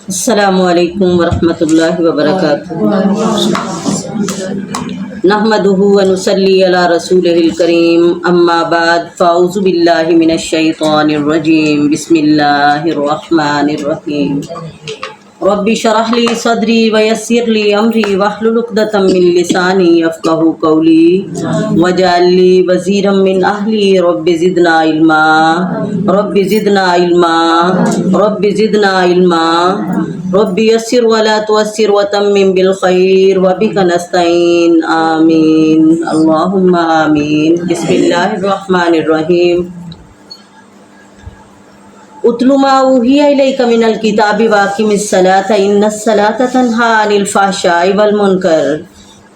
السلام علیکم ورحمۃ اللہ وبرکاتہ۔ نحمدہ ونصلی علی رسولہ الکریم، اما بعد فاعوذ باللہ من الشیطان الرجیم، بسم اللہ الرحمن الرحیم۔ رب اشرح لی صدری ویسر لی امری واحلل عقدۃ من لسانی یفقہوا قولی واجعل لی وزیرا من اہلی رب زدنا علما رب زدنا علما رب زدنا علما رب یسر ولا تعسر وتمم بالخیر وبک نستعین آمین اللہم آمین۔ بسم اللہ الرحمن الرحیم۔ اتل ما اوحی الیک من الکتاب واقم الصلاۃ ان الصلاۃ تنہی عن الفحشاء والمنکر۔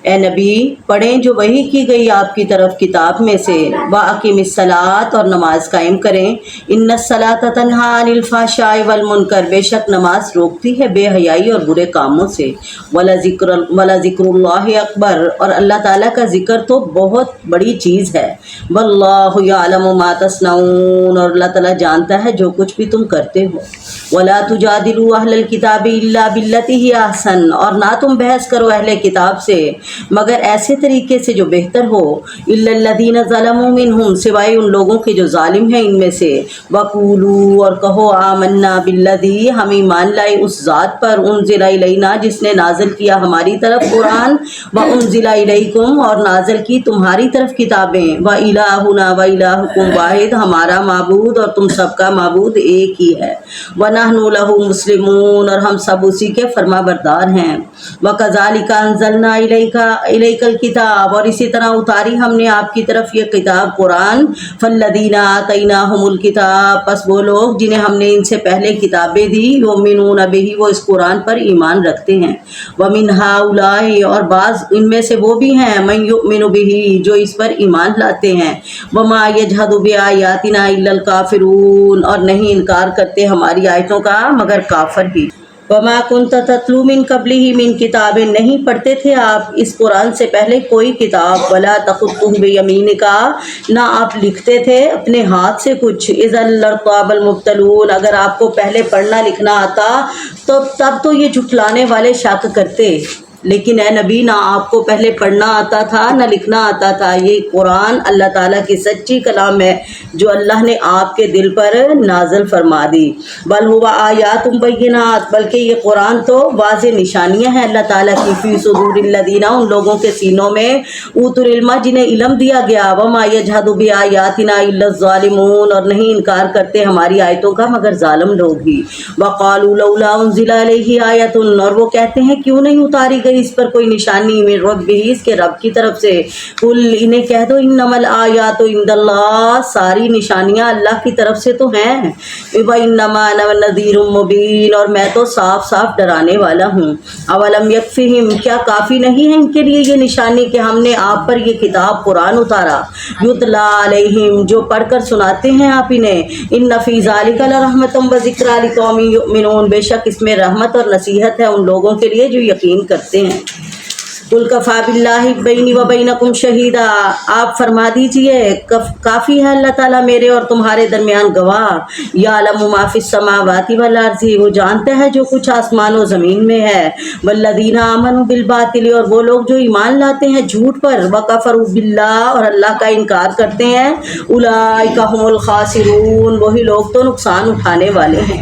اے نبی، پڑھیں جو وحی کی گئی آپ کی طرف کتاب میں سے، واقم الصلاۃ اور نماز قائم کریں، ان الصلاۃ تنہی عن الفحشاء والمنکر، بے شک نماز روکتی ہے بے حیائی اور برے کاموں سے، ولذکر اللہ اکبر، اور اللہ تعالیٰ کا ذکر تو بہت بڑی چیز ہے، واللہ یعلم ما تصنعون، اور اللہ تعالیٰ جانتا ہے جو کچھ بھی تم کرتے ہو، ولا تجادلوا اہل الکتاب الا باللتی ہی احسن، اور نہ تم بحث کرو اہل کتاب سے مگر ایسے طریقے سے جو بہتر ہو، الا الذین ظلموا منہم، سوائے ان لوگوں کے جو ظالم ہیں ان میں سے، وقولوا، اور کہو، آمنا بالذی، ہم ایمان لائے اس ذات پر، انزل الینا، جس نے نازل کیا ہماری طرف قرآن، وانزل الیکم، اور نازل کی تمہاری طرف کتابیں، والہنا والہکم واحد، ہمارا معبود اور تم سب کا معبود ایک ہی ہے، ونحن لہ مسلمون، اور ہم سب اسی کے فرما بردار ہیں، وکذالک انزلنا الیک الکتاب، اور اسی طرح اتاری ہم نے آپ کی طرف یہ کتاب قرآن، فالذین آتیناہم الکتاب، پس وہ لوگ جنہیں ہم نے ان سے پہلے کتابیں دی، یؤمنون بہ، وہ اس قرآن پر ایمان رکھتے ہیں، ومن ہؤلاء، اور بعض ان میں سے وہ بھی ہیں، من یؤمن بہ، جو اس پر ایمان لاتے ہیں، وما یجحد بآیاتنا الا الکافرون، اور نہیں انکار کرتے ہماری آیتوں کا مگر کافر ہی، وما کنت تتلو من قبلہ من کتاب، نہیں پڑھتے تھے آپ اس قرآن سے پہلے کوئی کتاب، ولا تخطہ بیمینک، نہ آپ لکھتے تھے اپنے ہاتھ سے کچھ، اذا لارتاب المبطلون، اگر آپ کو پہلے پڑھنا لکھنا آتا تو تب تو یہ جھٹلانے والے شک کرتے، لیکن اے نبی نہ آپ کو پہلے پڑھنا آتا تھا نہ لکھنا آتا تھا، یہ قرآن اللہ تعالیٰ کی سچی کلام ہے جو اللہ نے آپ کے دل پر نازل فرما دی، بل ہوا آیات بینات، بلکہ یہ قرآن تو واضح نشانیاں ہیں اللہ تعالیٰ کی، فی صدور الذین، ان لوگوں کے سینوں میں، اوتوا العلم، جنہیں علم دیا گیا، وما یجحد بآیاتنا الا الظالمون، اور نہیں انکار کرتے ہماری آیتوں کا مگر ظالم لوگ ہی، وقالوا لولا انزل علیہ آیۃ، اور وہ کہتے ہیں کیوں نہیں اتاری اس پر کوئی نشانی، من ربہ، اس کے رب کی طرف سے، قل، انہیں کہہ دو، انما الآیات عند اللہ، ساری نشانیاں اللہ کی طرف سے تو ہیں، وانما انا نذیر مبین، اور میں تو صاف صاف ڈرانے والا ہوں، اولم یکفہم، کیا کافی نہیں ہے ان کے لیے یہ نشانی کہ ہم نے آپ پر یہ کتاب قرآن اتارا، یتلا علیہم، جو پڑھ کر سناتے ہیں آپ انہیں، ان فی ذلک لرحمۃ وذکریٰ لقوم یؤمنون، بے شک اس میں رحمت اور نصیحت ہے ان لوگوں کے لیے جو یقین کرتے ہیں، قل کفیٰ باللہ بینی و بینکم شہیدا، آپ فرما دیجئے کافی ہے اللہ تعالیٰ میرے اور تمہارے درمیان گواہ، یعلم ما فی السماوات والارض، وہ جانتا ہے جو کچھ آسمان و زمین میں ہے، والذین آمنوا بالباطل، اور وہ لوگ جو ایمان لاتے ہیں جھوٹ پر، وکفروا باللہ، اور اللہ کا انکار کرتے ہیں، اولئک ھم الخاسرون، وہی لوگ تو نقصان اٹھانے والے ہیں،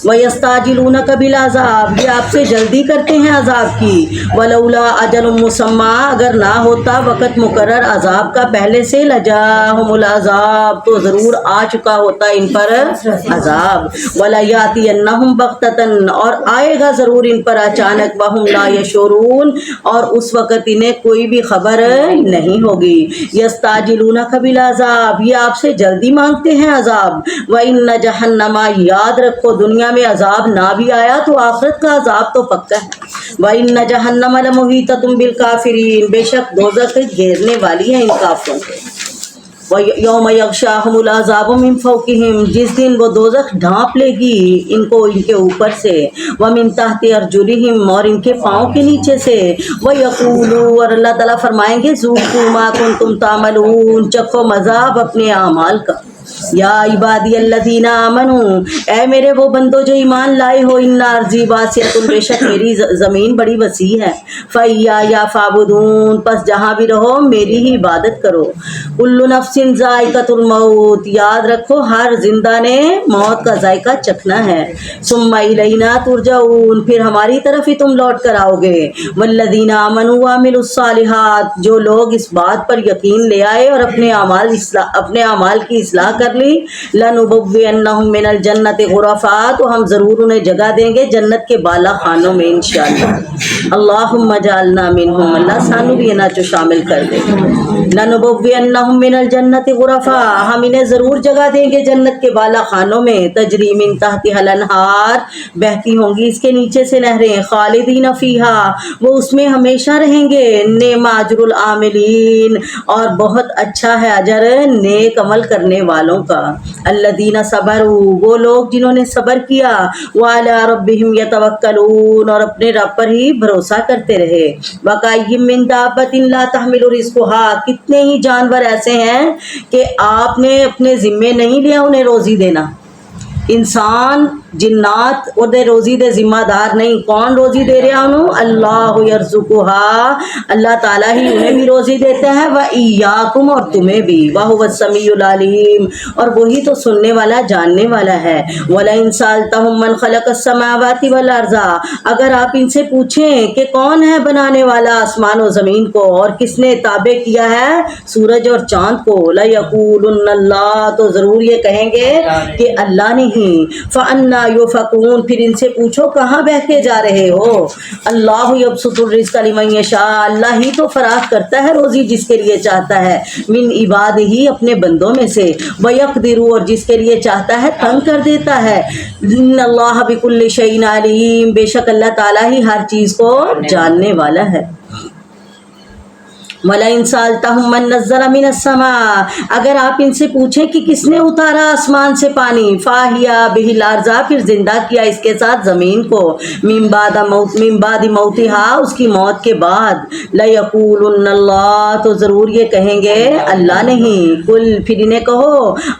وَيَسْتَعْجِلُونَكَ بِالْعَذَابِ، یہ آپ سے جلدی کرتے ہیں عذاب کی، وَلَوْلَا أَجَلٌ مُّسَمًّى، اگر نہ ہوتا وقت مقرر عذاب کا پہلے سے، لَجَاءَهُمُ الْعَذَابُ، تو ضرور آ چکا ہوتا ان پر عذاب، وَلَيَأْتِيَنَّهُمْ بَغْتَةً، اور آئے گا ضرور ان پر اچانک، وَهُمْ لَا يَشْعُرُونَ، اور اس وقت انہیں کوئی بھی خبر نہیں ہوگی، يَسْتَعْجِلُونَكَ بِالْعَذَابِ، یہ آپ سے جلدی مانگتے ہیں عذاب، وَإِنَّ جَهَنَّمَ، یاد رکھو دنیا میں عذاب نہ بھی آیا تو آخرت کا عذاب تو پکا ہے، وَإِنَّ جَهَنَّمَ لَمُحِيطَةٌ بِالْكَافِرِينَ، بے شک دوزخ گھیرنے والی ہے ان کافروں کو، وَيَوْمَ يَغْشَاهُمُ الْعَذَابُ مِنْ فَوْقِهِمْ، جس دن وہ دوزخ ڈھانپ لے گی ان کو ان کے اوپر سے، وَمِنْ تَحْتِ أَرْجُلِهِمْ، اور ان کے پاؤں کے نیچے سے، وَيَقُولُوا، اور اللہ تعالیٰ فرمائیں گے، ذُوقُوا مَا كُنْتُمْ تَعْمَلُونَ، چکھو مزہ اب اپنے اعمال کا، یا عبادی الذین آمنو، اے میرے وہ بندو جو ایمان لائے ہو، ان ارضی واسعۃ، بے شک میری زمین بڑی وسیع ہے، فایایا فاعبدون، پس جہاں بھی رہو میری ہی عبادت کرو، کل نفس ذائقۃ الموت، یاد رکھو ہر زندہ نے موت کا ذائقہ چکھنا ہے، ثم الینا ترجعون، پھر ہماری طرف ہی تم لوٹ کر آؤ گے، والذین آمنوا وعملوا الصالحات، جو لوگ اس بات پر یقین لے آئے اور اپنے اعمال کی اصلاح کر لی، لنبوئنہم من الجنۃ غرفا، تو ہم ضرور انہیں جگہ دیں گے جنت کے بالا خانوں میں انشاءاللہ، اللہم اجعلنا منہم، اللہ سانو بھی انہاں چو شامل کر دے، لنبوئنہم من الجنۃ غرفا، ہم انہیں ضرور جگہ دیں گے جنت کے بالا خانوں میں، تجری من تحتہا الانہار، بہتی ہوں گی اس کے نیچے سے نہریں، خالدین فیہا، وہ اس میں ہمیشہ رہیں گے، نعم اجر العاملین، اور بہت اچھا ہے اجر نیک عمل کرنے والوں کا، الذین صبروا، وہ لوگ جنہوں نے صبر کیا، وعلی ربہم یتوکلون، اور اپنے رب پر ہی بھروسہ کرتے رہے، وکأی من دابۃ لا تحمل رزقها، کتنے ہی جانور ایسے ہیں کہ آپ نے اپنے ذمے نہیں لیا انہیں روزی دینا، انسان جنات وہ دے روزی دے ذمہ دار نہیں، کون روزی دے رہا انہوں؟ اللہ یرزقها، اللہ تعالیٰ ہی انہیں بھی روزی دیتا ہے، وَإِيَّاكُمْ، اور تمہیں بھی، وَهُوَ السَّمِيعُ الْعَلِيمُ، اور وہی تو سننے والا جاننے والا ہے، وَلَئِن سَأَلْتَهُم مَّنْ خَلَقَ السَّمَاوَاتِ وَالْأَرْضَ، اگر آپ ان سے پوچھیں کہ کون ہے بنانے والا آسمان و زمین کو، اور کس نے تابع کیا ہے سورج اور چاند کو، لَيَقُولُنَّ اللَّهُ، تو ضرور یہ کہیں گے کہ اللہ نے ہی، فَأَنَّىٰ يُؤْفَكُونَ، پھر ان سے پوچھو کہاں بہکے جا رہے ہو، اللہ یبسط الرزق لمن یشاء، اللہ ہی تو فراخ کرتا ہے روزی جس کے لیے چاہتا ہے، من عبادہ، اپنے بندوں میں سے، وَيَقْدِرُ، اور جس کے لیے چاہتا ہے تنگ کر دیتا ہے، ان اللہ بكل شيء علیم، بے شک اللہ تعالیٰ ہی ہر چیز کو جاننے والا ہے، وَلَئِن سَأَلْتَهُم مَّن نَّزَّلَ مِنَ السَّمَاءِ، اگر آپ ان سے پوچھیں کہ کس نے اتارا آسمان سے پانی، فَأَحْيَا بِهِ الْأَرْضَ، پھر زندہ کیا اس کے ساتھ زمین کو، مِن بَعْدِ مَوْتِهَا، اس کی موت کے بعد، لَيَقُولُنَّ اللَّهُ، تو ضرور یہ کہیں گے اللہ نہیں، قُلْ، پھر انہیں کہو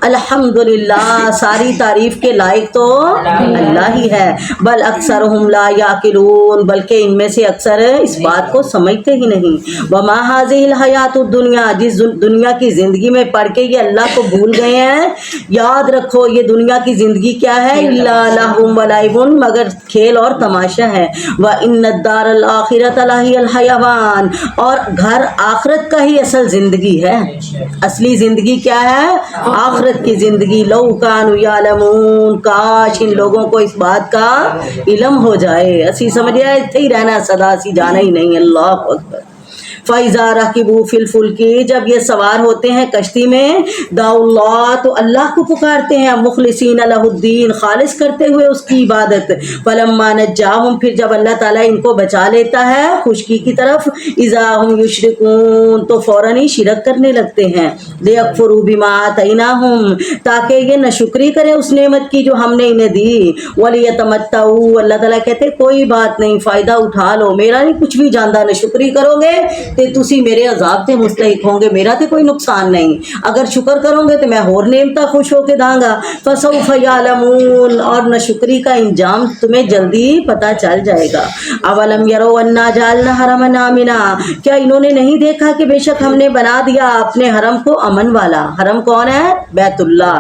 الحمدللہ، ساری تعریف کے لائق تو اللہ ہی ہے، بل اکثرهم لا یعقلون، بلکہ ان میں سے اکثر اس بات کو سمجھتے ہی نہیں، وَمَا هَٰذِهِ الْحَيَاةُ الدُّنْيَا، جس دنیا کی زندگی میں پڑھ کے یہ اللہ کو بھول گئے ہیں، یاد رکھو یہ دنیا کی زندگی کیا ہے، إِلَّا لَهْوٌ وَلَعِبٌ، مگر کھیل اور تماشا ہے، وَإِنَّ الدَّارَ الْآخِرَةَ لَهِيَ الْحَيَوَانُ، اور گھر آخرت کا ہی اصل زندگی ہے، اصلی زندگی کیا ہے؟ آخرت کی زندگی، لَوْ كَانُوا يَعْلَمُونَ، کاش ان لوگوں کو اس بات کا علم ہو جائے، اسی سمجھ رہے اتھے ہی رہنا سدا سی جانا ہی نہیں، اللہ اکبر، فَإِذَا رَكِبُوا فِي الْفُلْكِ، جب یہ سوار ہوتے ہیں کشتی میں، دعوا اللہ، تو اللہ کو پکارتے ہیں، مخلصین لہ الدین، خالص کرتے ہوئے اس کی عبادت، فَلَمَّا نَجَّاهُمْ، پھر جب اللہ تعالیٰ ان کو بچا لیتا ہے خشکی کی طرف، إِذَا هُمْ يُشْرِكُونَ، تو فوراً ہی شرک کرنے لگتے ہیں، لِيَكْفُرُوا بِمَا آتَيْنَاهُمْ، تاکہ یہ ناشکری کریں اس نعمت کی جو ہم نے انہیں دی، وَلِيَتَمَتَّعُوا، اللہ تعالیٰ کہتے کوئی بات نہیں، فائدہ اٹھا لو، میرا نہیں کچھ بھی جاندہ، ناشکری کرو گے تے تسی میرے عذاب تے مستحق ہوں گے، میرا تے کوئی نقصان نہیں، اگر شکر کرو گے تو میں اور نعمتہ خوش ہو کے داں گا، فسوف یعلمون، اور ناشکری کا انجام تمہیں جلدی پتہ چل جائے گا، اولم یروا انا جعلنا حرما آمنا، کیا انہوں نے نہیں دیکھا کہ بے شک ہم نے بنا دیا اپنے حرم کو امن والا، حرم کون ہے؟ بیت اللہ،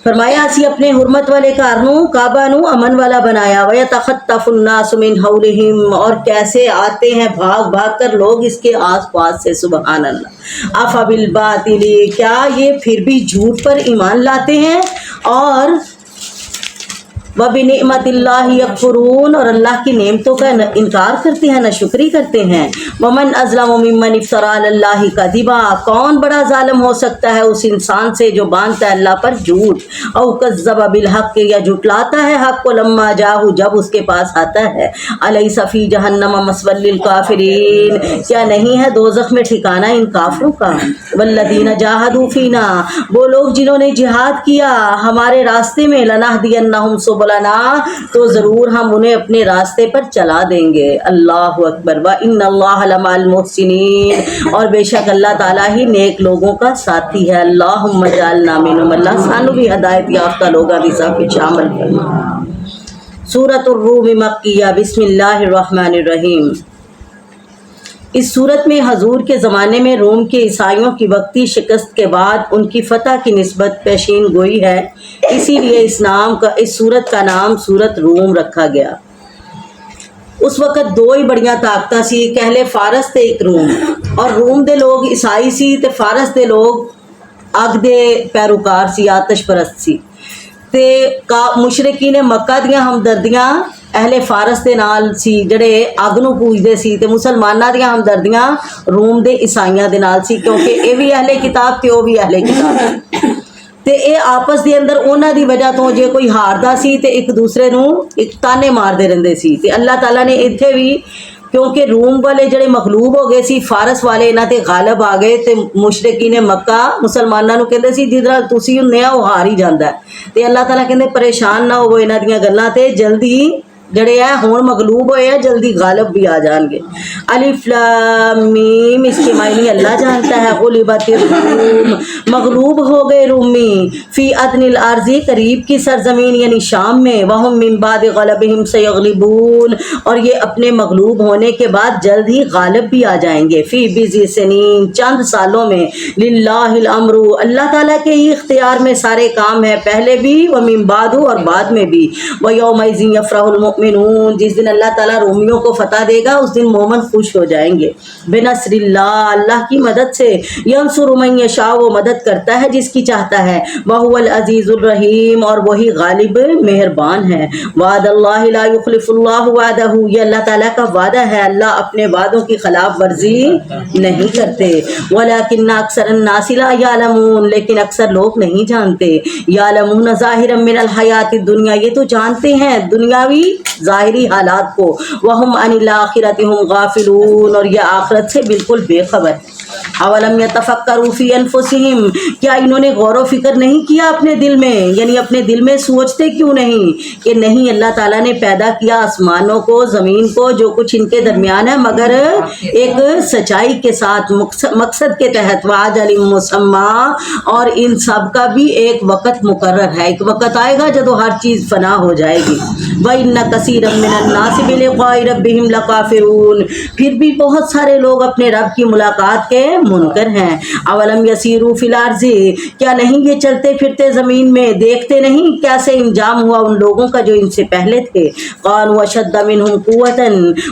فرمایا اسی اپنے حرمت والے کارنوں کعبہ نو امن والا بنایا، وَيَتَخَطَّفُ النَّاسُ مِنْ حَوْلِهِمْ، اور کیسے آتے ہیں بھاگ بھاگ کر لوگ اس کے آس پاس سے، سبحان اللہ، أَفَبِالْبَاطِلِ، کیا یہ پھر بھی جھوٹ پر ایمان لاتے ہیں، اور وَبِنِعْمَتِ اللَّهِ يَكْفُرُونَ، اور اللہ کی نعمتوں کا انکار کرتے ہیں، ناشکری کرتے ہیں، وَمَنْ أَظْلَمُ مِمَّنِ افْتَرَىٰ عَلَى اللَّهِ كَذِبًا، کون بڑا ظالم ہو سکتا ہے اس انسان سے جو باندھتا ہے اللہ پر جھوٹ، أَوْ كَذَّبَ بِالْحَقِّ، یا جھٹلاتا ہے حق کو، لَمَّا جَاءَهُ، جب اس کے پاس آتا ہے، أَلَيْسَ فِي جَهَنَّمَ مَثْوًى لِلْكَافِرِينَ، کیا نہیں ہے دوزخ میں ٹھکانہ ان کافروں کا، وَالَّذِينَ جَاهَدُوا فِينَا، وہ لوگ جنہوں نے جہاد کیا ہمارے راستے میں، لَنَهْدِيَنَّهُمْ سبلنا، تو ضرور ہم انہیں اپنے راستے پر چلا دیں گے۔ اللہ اکبر۔ وَإِنَّ اللَّهَ لَمَعَ الْمُحْسِنِينَ، اور بے شک اللہ تعالیٰ ہی نیک لوگوں کا ساتھی ہے۔ اللہم اجعلنا منہم، اللہ سانو بھی ہدایت یافتہ لوگاں دی صف وچ شامل فرما۔ سورۃ الروم مکیہ، بسم اللہ الرحمن الرحیم۔ اس صورت میں حضور کے زمانے میں روم کے عیسائیوں کی وقتی شکست کے بعد ان کی فتح کی نسبت پیشین گوئی ہے، اسی لیے اس صورت کا نام سورۃ روم رکھا گیا۔ اس وقت دو ہی بڑیاں طاقتاں سی، ایک اہل فارس تے ایک روم، اور روم دے لوگ عیسائی سی تے فارس دے لوگ اگ دے پیروکار سی، آتش پرست سی۔ تے مشرکین مکہ دیاں ہمدردیاں اہل فارس دے نال سی جڑے اگ نو پوجدے سی، تے مسلماناں دیاں ہمدردیاں روم دے عیسائیاں دے نال سی، کیونکہ اے بھی اہل کتاب تے او بھی اہل کتاب تے اے آپس دے اندر انہاں دی وجہ تو جے کوئی ہاردا سی تے ایک دوسرے نو ایک تانے ماردے رہندے سی۔ تے اللہ تعالیٰ نے ایتھے بھی، کیونکہ روم والے جڑے مغلوب ہو گئے سی، فارس والے انہاں تے غالب آ گئے، تے مشرکین مکہ مسلماناں نو کہندے سی جدرا تسی ہنے او ہار ہی جاندا ہے۔ تے اللہ تعالیٰ کہندے پریشان نہ ہوو انہاں دیاں گلاں تے، جلدی جڑے ہیں ہون مغلوب ہوئے ہیں جلدی غالب بھی آ جان گے۔ الف لام میم، اس کے معنی اللہ جانتا ہے۔ غلبت الروم، مغلوب ہو گئے رومی، فی ادن الارض، قریب کی سرزمین یعنی شام میں، وہم من بعد غلبہم سیغلبون، اور یہ اپنے مغلوب ہونے کے بعد جلد ہی غالب بھی آ جائیں گے۔ فی بضع سنین، چند سالوں میں، للہ الامر، اللہ تعالیٰ کے ہی اختیار میں سارے کام ہیں، پہلے بھی ومن بعد، اور بعد میں بھی۔ ویومئذ یفرح المؤمنون، جس دن اللہ تعالیٰ رومیوں کو فتح دے گا اس دن مومن خوش ہو جائیں گے۔ بنصر اللہ، اللہ کی مدد سے، ینصر من یشاء، وہ مدد کرتا ہے جس کی چاہتا ہے، وہو العزیز الرحیم، اور وہی غالب مہربان ہے۔ وعد اللہ لا یخلف اللہ وعدہ، یہ اللہ تعالیٰ کا وعدہ ہے، اللہ اپنے وعدوں کی خلاف ورزی نہیں کرتے۔ ولکن اکثر الناس لا یعلمون، لیکن اکثر لوگ نہیں جانتے۔ یعلمون ظاہرا من الحیات الدنیا، یہ تو جانتے ہیں دنیاوی ظاہری حالات کو، وہم عن الآخرۃ ہم غافلون، اور یہ آخرت سے بالکل بے خبر ہے۔ اولم یتفکروا فی انفسہم، کیا انہوں نے غور و فکر نہیں کیا اپنے دل میں، یعنی اپنے دل میں سوچتے کیوں نہیں کہ نہیں اللہ تعالیٰ نے پیدا کیا آسمانوں کو، زمین کو، جو کچھ ان کے درمیان ہے، مگر ایک سچائی کے ساتھ، مقصد کے تحت، وعجل مسمى، اور ان سب کا بھی ایک وقت مقرر ہے، ایک وقت آئے گا جب ہر چیز فنا ہو جائے گی۔ وَإِنَّ كَثِيرًا مِّنَ النَّاسِ بِلِقَاءِ رَبِّهِمْ لَكَافِرُونَ، پھر بھی بہت سارے لوگ اپنے رب کی ملاقات کے منکر ہیں۔ اولم یسیروا فی الارض، کیا نہیں یہ چلتے پھرتے زمین میں، دیکھتے نہیں کیسے انجام ہوا ان لوگوں کا جو ان سے پہلے تھے۔ قالوا اشد منہم قوۃ،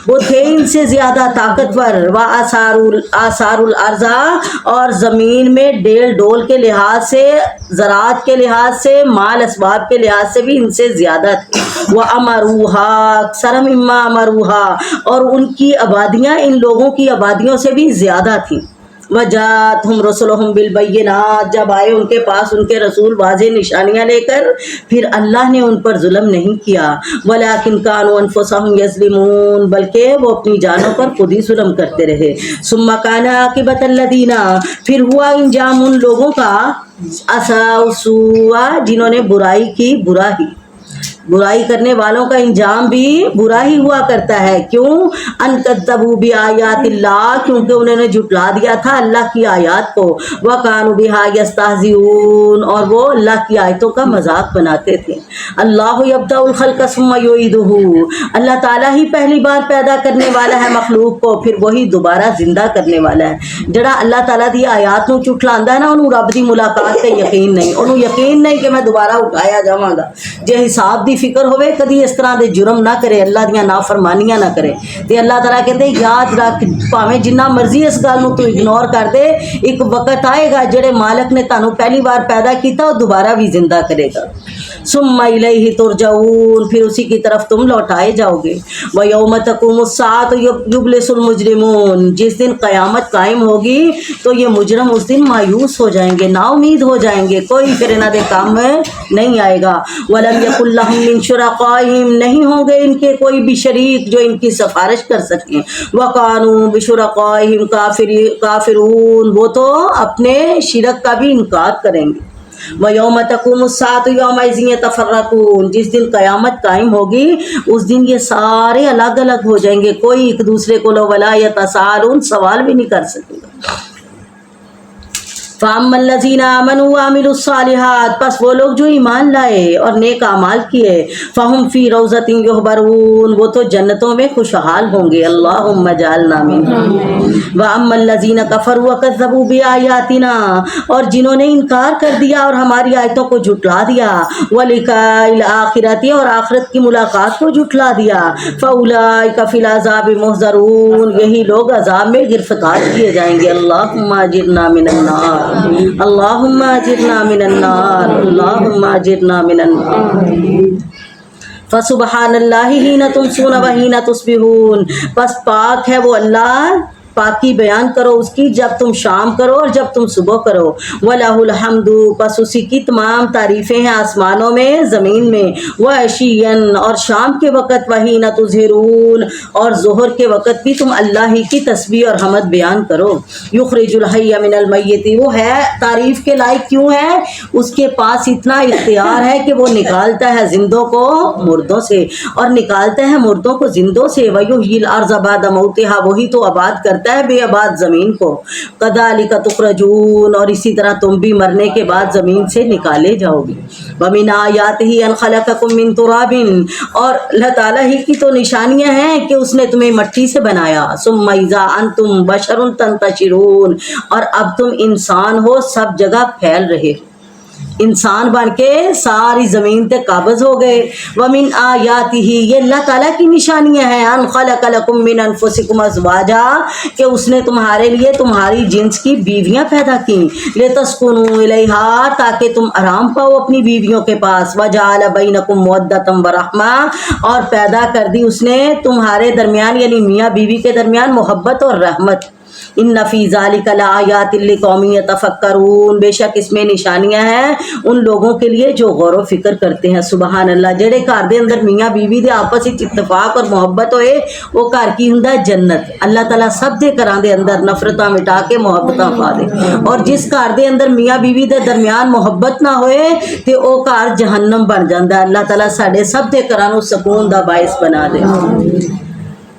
وہ تھے ان سے زیادہ طاقتور، وآثاروا الارض، اور زمین میں ڈیل ڈول کے لحاظ سے، زراعت کے لحاظ سے، مال اسباب کے لحاظ سے بھی ان سے زیادہ تھے۔ وَأَمَرُوهَا أَكْثَرَ مِمَّا أَمَرُوهَا، اور ان کی آبادیاں ان لوگوں کی آبادیوں سے بھی زیادہ تھیں۔ وَجَاءَتْهُمْ رُسُلُهُمْ بِالْبَيِّنَاتِ، جب آئے ان کے پاس ان کے رسول واضح نشانیاں لے کر، پھر اللہ نے ان پر ظلم نہیں کیا۔ وَلَكِنْ كَانُوا أَنفُسَهُمْ يَظْلِمُونَ، بلکہ وہ اپنی جانوں پر خود ہی ظلم کرتے رہے۔ ثُمَّ كَانَ عَاقِبَةَ الَّذِينَ، پھر ہوا انجام ان لوگوں کا، أَسَاءُوا السُّوءَ، جنہوں نے برائی کی، برائی کرنے والوں کا انجام بھی برا ہی ہوا کرتا ہے۔ کیوں؟ ان کذبوا بآیات اللہ، کیونکہ انہوں نے جھٹلا دیا تھا اللہ کی آیات کو، وکانوا بہا یستہزئون، اور وہ اللہ کی آیتوں کا مذاق بناتے تھے۔ اللہ یبدأ الخلق ثم یعیدہ، اللہ تعالیٰ ہی پہلی بار پیدا کرنے والا ہے مخلوق کو، پھر وہی دوبارہ زندہ کرنے والا ہے۔ جڑا اللہ تعالیٰ دی آیات نو جھٹلاندا ہے نا، انہوں رب دی ملاقات تے یقین نہیں، انہوں یقین نہیں کہ میں دوبارہ اٹھایا جاواں گا۔ جے حساب دی فکر ہوئے کدی اس طرح دے جرم نہ کرے، اللہ دیاں نافرمانیاں نہ کرے، تے اللہ تعالیٰ کہتے یاد رکھ، پاویں جنہ مرضی اس گل نو تو اگنور کر دے، ایک وقت آئے گا جڑے مالک نے تانوں پہلی بار پیدا کیتا وہ دوبارہ بھی زندہ کرے گا۔ ثم الیہ ترجعون، پھر اسی کی طرف تم لوٹائے جاؤ گے۔ ویوم تقوم الساعۃ یبلس المجرمون، جس دن قیامت قائم ہوگی تو یہ مجرم اس دن مایوس ہو جائیں گے، نا امید ہو جائیں گے، کوئی پھر انہاں دے کام میں نہیں آئے گا۔ ولم یکن لہم من شرکائہم، نہیں ہوں گے ان کے کوئی بھی شریک جو ان کی سفارش کر سکیں۔ وکانوا بشرکائہم کافرون، وہ تو اپنے شرک کا بھی انکار کریں گے۔ وَيَوْمَ تَقُومُ السَّاعَةُ يَوْمَئِذٍ يَتَفَرَّقُونَ، جس دن قیامت قائم ہوگی اس دن یہ سارے الگ الگ ہو جائیں گے، کوئی ایک دوسرے کو وَلَا يَتَسَاءَلُونَ سوال بھی نہیں کر سکے گا۔ فَأَمَّا الَّذِينَ آمَنُوا وَعَمِلُوا الصَّالِحَاتِ، پس وہ لوگ جو ایمان لائے اور نیک اعمال کیے، فَهُمْ فِي رَوْضَةٍ يُحْبَرُونَ، وہ تو جنتوں میں خوشحال ہوں گے، اللہم اجعلنا منہم۔ وَأَمَّا الَّذِينَ كَفَرُوا وَكَذَّبُوا بِآيَاتِنَا، اور جنہوں نے انکار کر دیا اور ہماری آیتوں کو جھٹلا دیا، وَلِقَاءِ الْآخِرَةِ، اور آخرت کی ملاقات کو جھٹلا دیا، فَأُولَئِكَ فِي الْعَذَابِ مُحْضَرُونَ، یہی لوگ عذاب میں گرفتار کیے جائیں گے، اللہم اجرنا من النار، اللہم اجرنا من النار، اللہم اجرنا من النار۔ فسبحان اللہ حین تمسون و حین تصبحون، پس پاک ہے وہ اللہ، پاکی بیان کرو اس کی جب تم شام کرو اور جب تم صبح کرو، وَلَهُ الْحَمْدُ، پس اسی کی تمام تعریفیں ہیں آسمانوں میں زمین میں، وَعَشِيًّا، اور شام کے وقت، وَحِينَ تُظْهِرُونَ، اور ظہر کے وقت بھی تم اللہ ہی کی تسبیح اور حمد بیان کرو۔ یخرج الحی من المیت، وہ ہے تعریف کے لائق کیوں ہے؟ اس کے پاس اتنا اختیار ہے کہ وہ نکالتا ہے زندوں کو مردوں سے اور نکالتا ہے مردوں کو زندوں سے، وَيُحْيِي الْأَرْضَ بَعْدَ مَوْتِهَا، وہی تو آباد کرتا ہے بے آباد زمین کو، کذالک تخرجون، اور اسی طرح تم بھی مرنے کے بعد زمین سے نکالے جاؤ گے۔ ومن آیاتہ ان خلقکم من تراب، اور اللہ تعالیٰ ہی کی تو نشانیاں ہیں کہ اس نے تمہیں مٹی سے بنایا، ثم اذا انتم بشر تنتشرون، اور اب تم انسان ہو سب جگہ پھیل رہے ہو، انسان بن کے ساری زمین تے قابض ہو گئے۔ ومن آیاتہ، یہ اللہ تعالیٰ کی نشانیاں ہیں، ان خلق لکم من انفسکم ازواجا، کہ اس نے تمہارے لیے تمہاری جنس کی بیویاں پیدا کی، لتسکنوا الیہا، تاکہ تم آرام پاؤ اپنی بیویوں کے پاس، وجعل بینکم مودۃ ورحمہ، اور پیدا کر دی اس نے تمہارے درمیان یعنی میاں بیوی کے درمیان محبت اور رحمت۔ ان فی ذلک لآیات لقوم یتفکرون، بے شک اس میں نشانیاں ہیں ان لوگوں کے لیے جو غور و فکر کرتے ہیں۔ سبحان اللہ، جڑے گھر دے اندر میاں بیوی دے آپس وچ اتفاق اور محبت ہوئے وہ گھر کی ہوندا جنت۔ اللہ تعالیٰ سب دے گھراں دے اندر نفرتاں مٹا کے محبتاں پا دے، اور جس گھر دے اندر میاں بیوی دے درمیان محبت نہ ہوئے تے او گھر جہنم بن جاندا ہے۔ اللہ تعالیٰ ساڈے سب دے گھراں نوں سکون دا باعث بنا دے۔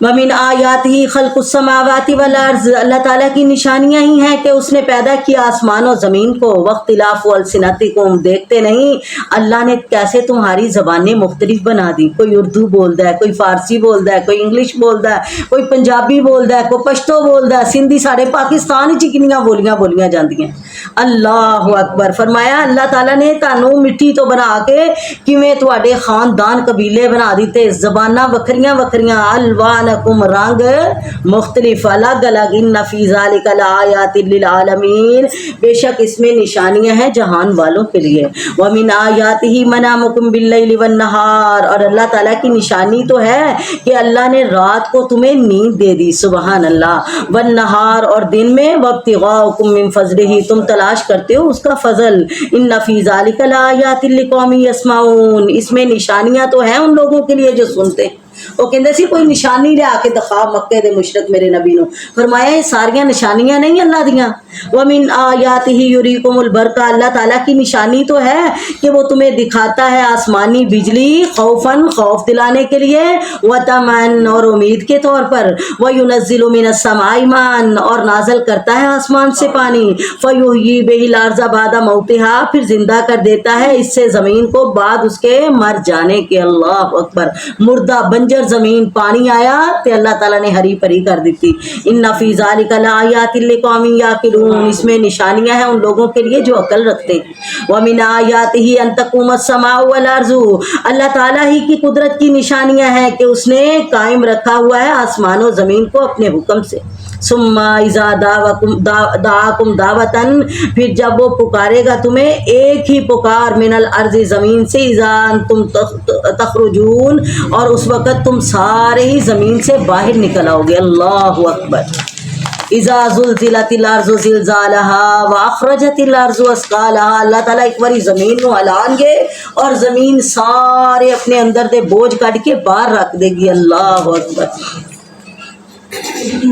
وَمِنْ آیَاتِهِ خَلْقُ السَّمَاوَاتِ وَالْأَرْضِ، اللہ تعالیٰ کی نشانیاں ہی ہیں کہ اس نے پیدا کیا آسمان و زمین کو، وَاخْتِلَافُ أَلْسِنَتِكُمْ، دیکھتے نہیں اللہ نے کیسے تمہاری زبانیں مختلف بنا دی، کوئی اردو بولتا ہے، کوئی فارسی بولتا ہے، کوئی انگلش بولتا ہے، کوئی پنجابی بولتا ہے، کوئی پشتو بولتا ہے، سندھی سارے پاکستان چ کنیاں بولیاں بولیاں جاندیاں۔ اللہ اکبر، فرمایا اللہ تعالیٰ نے تانوں مٹی تو بنا کے کیویں تواڈے خاندان قبیلے بنا دیتے، زباناں وکھریاں وکھریاں، الوان رنگ مختلف الگ الگ، ان فی ذلک لآیات للعالمین، بے شک اس میں نشانیاں ہیں جہان والوں کے لیے۔ ومن آیاتہ منامکم باللیل والنہار، اور اللہ تعالیٰ کی نشانی تو ہے کہ اللہ نے رات کو تمہیں نیند دے دی، سبحان اللہ، والنہار، اور دن میں، وابتغاؤکم من فضلہ، تم تلاش کرتے ہو اس کا فضل، ان فی ذلک لآیات لقوم یسمعون، اس میں نشانیاں تو ہیں ان لوگوں کے لیے جو سنتے ہیں۔ وہ کہندے سی کوئی نشانی لے آ کے دکھا مکے دے مشرک میرے نبی نو، فرمایا یہ ساریاں نشانیاں نہیں اللہ دیاں۔ وَمِنْ آیَاتِهِ يُرِيكُمُ الْبَرْقَ، اللہ تعالیٰ کی نشانی تو ہے کہ وہ تمہیں دکھاتا ہے آسمانی بجلی، خوفاً، خوف دلانے کے لیے، وَطَمَعًا، اور امید کے طور پر، وَيُنَزِّلُ مِنَ السَّمَاءِ مَاءً، اور نازل کرتا ہے آسمان سے پانی، فَيُحْيِي بِهِ الْأَرْضَ بَعْدَ مَوْتِهَا، پھر زندہ کر دیتا ہے اس سے زمین کو بعد اس کے مر جانے کے۔ اللہ اکبر، مردہ بنجر زمین پانی آیا تے اللہ تعالیٰ نے ہری پری کر دیتی۔ ان فی ذلک لآیات لقوم یعقلون، اس میں نشانیاں ہیں ان لوگوں کے لیے جو عقل رکھتے ہیں۔ ومن آیاتہ ان تقوم السماء والارض، اللہ تعالیٰ ہی کی قدرت کی نشانیاں ہیں کہ اس نے قائم رکھا ہوا ہے آسمان و زمین کو اپنے حکم سے۔ ثم اذا دعاکم دعوتا، پھر جب وہ پکارے گا تمہیں ایک ہی پکار، من الارض، زمین سے، اذا انتم تخرجون، اور اس وقت تم سارے ہی زمین سے باہر نکل آؤ گے۔ اللہ اکبر، اذا زلزلت الارض زلزالها واخرجت الارض اثقالها، اللہ تعالیٰ ایک باری زمین نو ہلان گے اور زمین سارے اپنے اندر دے بوجھ کٹ کے باہر رکھ دے گی۔ اللہ اکبر۔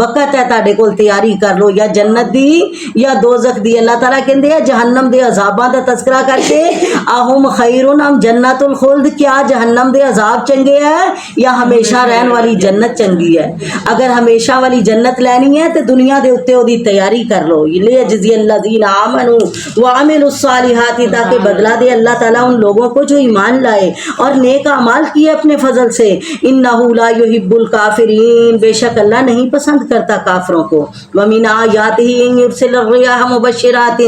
وقت ہے تاڈے کول تیاری کر لو یا جنت دی یا دوزخ دی. اللہ تعالیٰ کہندے ہیں جہنم دے عذاباں دا تذکرہ کر کے اہم خیرون ام جنت الخلد, کیا جہنم دے عذاب چنگے ہیں یا ہمیشہ رہن والی جنت چنگی ہے؟ اگر ہمیشہ والی جنت لینی ہے تو دنیا دے اوتے اودی تیاری کر لو. لیجزی الذین آمنوا وعملوا الصالحات, تاکہ بدلہ دے اللہ تعالیٰ ان لوگوں کو جو ایمان لائے اور نیک اعمال کیے اپنے فضل سے. انہ لا یحب الکافرین, بے شک اللہ نہیں پسند کرتا کافروں کو. ومن آیاتہ ان یرسل الریاح مبشرات,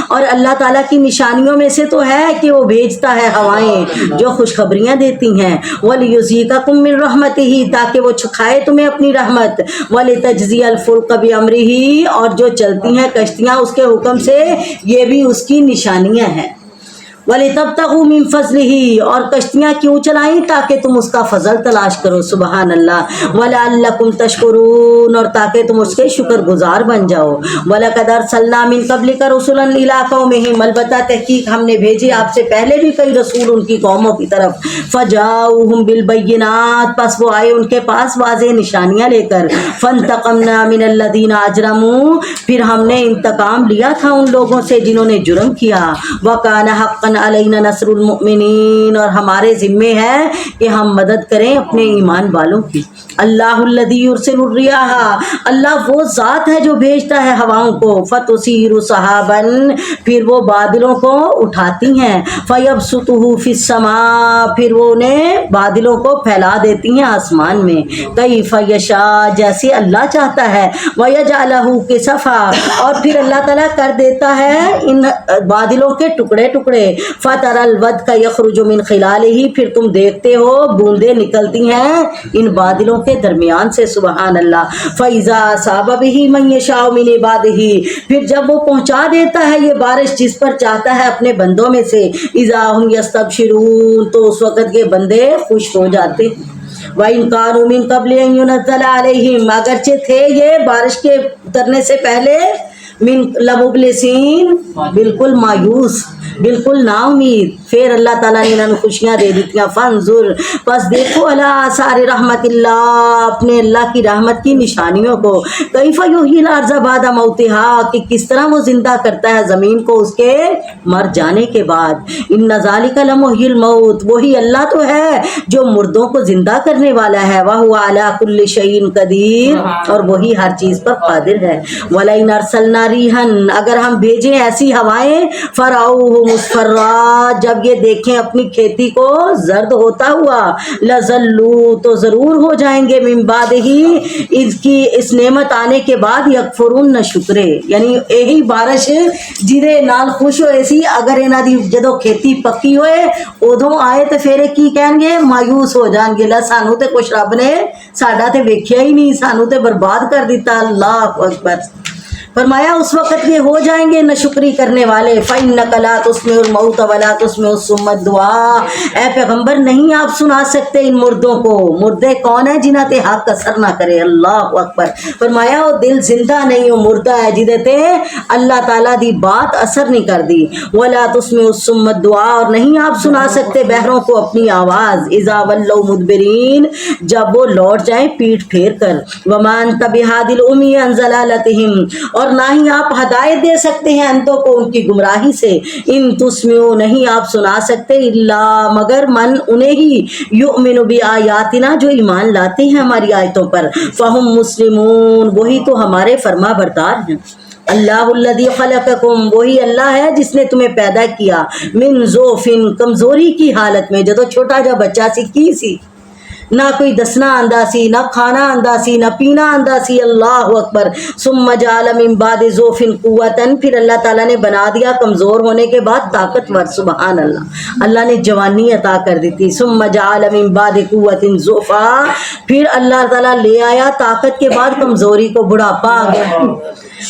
اور اللہ تعالیٰ کی نشانیوں میں سے تو ہے کہ وہ بھیجتا ہے ہوائیں جو خوشخبریاں دیتی ہیں. وَلِيُذِيقَكُم مِّن رَحْمَتِهِ, تاکہ وہ چکھائے تمہیں اپنی رحمت. وَلِتَجْزِيَ الْفُلْكَ بِأَمْرِهِ, اور جو چلتی ہیں کشتیاں اس کے حکم سے, یہ بھی اس کی نشانیاں ہیں. وَلِتَبْتَغُوا مِن فَضْلِهِ, اور کشتیاں کیوں چلائیں تاکہ تم اس کا فضل تلاش کرو. سبحان اللہ. وَلَعَلَّكُمْ تَشْكُرُونَ, اور تاکہ تم اس کے شکر گزار بن جاؤ. وَلَقَدْ أَرْسَلْنَا مِن قَبْلِكَ رُسُلًا إِلَىٰ قَوْمِهِمْ, البتہ تحقیق ہم نے بھیجے آپ سے پہلے بھی کئی رسول ان کی قوموں کی طرف. فَجَاءُوهُم بِالْبَيِّنَاتِ, پس وہ آئے ان کے پاس واضح نشانیاں لے کر. فَانْتَقَمْنَا مِنَ الَّذِينَ أَجْرَمُوا, پھر ہم نے انتقام لیا تھا ان لوگوں سے جنہوں نے جرم کیا. وَكَانَ حَقًّا علینا نصر المؤمنین, اور ہمارے ذمے ہے کہ ہم مدد کریں اپنے ایمان والوں کی. اللہ الذی یرسل الریاح, اللہ وہ ذات ہے جو بھیجتا ہے ہواؤں کو. فتثیر سحابا, پھر وہ بادلوں کو اٹھاتی ہیں. فیبسطہ فی السماء, پھر وہ انہیں بادلوں کو پھیلا دیتی ہیں آسمان میں. کیف یشاء, جیسے اللہ چاہتا ہے. ویجعلہ کسفا, اور پھر اللہ تعالیٰ کر دیتا ہے ان بادلوں کے ٹکڑے ٹکڑے. فتر الودق یخرج من خلالہ, پھر تم دیکھتے ہو بوندیں نکلتی ہیں ان بادلوں کے درمیان سے. سبحان اللہ. فَإِذَا أَصَابَ بِهِ مَن يَشَاءُ مِنْ عِبَادِهِ, پھر جب وہ پہنچا دیتا ہے یہ بارش جس پر چاہتا ہے اپنے بندوں میں سے. إِذَا هُمْ يَسْتَبْشِرُونَ, تو اس وقت کے بندے خوش ہو جاتے ہیں. وَإِنْ كَانُوا مِنْ قَبْلِ أَن يُنَزَّلَ عَلَيْهِمْ, اگرچہ تھے یہ بارش کے اترنے سے پہلے من لمبلسین, بالکل مایوس, بالکل نا امید. پھر اللہ تعالیٰ نے انہیں خوشیاں دے دی تھیں. فانظر, پس دیکھو علی آثار رحمت اللہ, اپنے اللہ کی رحمت کی نشانیوں کو. کیف یحیی الارض بعد موتہا, کہ کس طرح وہ زندہ کرتا ہے زمین کو اس کے مر جانے کے بعد. ان ذالک لمحیی الموت, وہی اللہ تو ہے جو مردوں کو زندہ کرنے والا ہے. وہو علی کل شیء قدیر, اور وہی ہر چیز پر قادر ہے. ولئن ارسلنا ریحا, اگر ہم بھیجیں ایسی ہوائیں. فرعوہ مصفرا, جب یہ دیکھیں اپنی کھیتی کو زرد ہوتا ہوا. لظلوا, تو ضرور ہو جائیں گے. من بعد ہی, اس کی اس نعمت آنے کے بعد. یکفرون, نہ شکرے, یعنی یہی بارش جدے نال خوش ہوئے سی, اگر انہاں دی جدو کھیتی پکی ہوئے ادوں آئے تو پھر کی کہیں گے, مایوس ہو جان گے. سانو تے کچھ رب نے ساڈا تے ویکھیا ہی نہیں, سانو تے برباد کر دیتا. اللہ اکبر. فرمایا اس وقت یہ ہو جائیں گے ناشکری کرنے والے. فَإِنَّكَ لَا تُسْمِعُ الْمَوْتَ وَلَا تُسْمِعُ الصُّمَّ الدُّعَاءَ, اے پیغمبر نہیں آپ سنا سکتے ان مردوں کو. مردے کون ہیں جنہاں تے حق اثر نہ کرے. اللہ اکبر. فرمایا وہ دل زندہ نہیں, وہ مردہ ہے جدے تے اللہ تعالیٰ دی بات اثر نہیں کر دی. وَلَا تُسْمِعُ الصُّمَّ الدُّعَاءَ, اور نہیں آپ سنا سکتے بہروں کو اپنی آواز. اِذَا وَلَّوْا مُدْبِرِينَ, جب وہ لوٹ جائیں پیٹ پھیر کر. وَمَا أَنْتَ بِهَادِي الْعُمِيِّ عَنْ ضَلَالَتِهِمْ, اور نہ ہی آپ ہدایت دے سکتے ہیں اندھوں کو ان کی گمراہی سے. ان تسمعوا, نہیں آپ سنا سکتے. الا, مگر من, انہیں ہی. یؤمن بآیاتنا, جو ایمان لاتے ہیں ہماری آیتوں پر. فہم مسلمون, وہی تو ہمارے فرما بردار ہیں. اللہ الذی خلقکم, وہی اللہ ہے جس نے تمہیں پیدا کیا. من ضعف, کمزوری کی حالت میں. جدو چھوٹا جا بچہ سی کی سی, نہ کوئی دسنا آندا سی, نہ کھانا آندا سی, نہ پینا آندا سی. اللہ اکبر. ثم جعل من بعد ضعف قوتا, پھر اللہ تعالیٰ نے بنا دیا کمزور ہونے کے بعد طاقتور. سبحان اللہ. اللہ نے جوانی عطا کر دی تھی. ثم جعل من بعد قوت ضعفا, پھر اللہ تعالیٰ لے آیا طاقت کے بعد کمزوری کو, بڑھاپا آ گیا.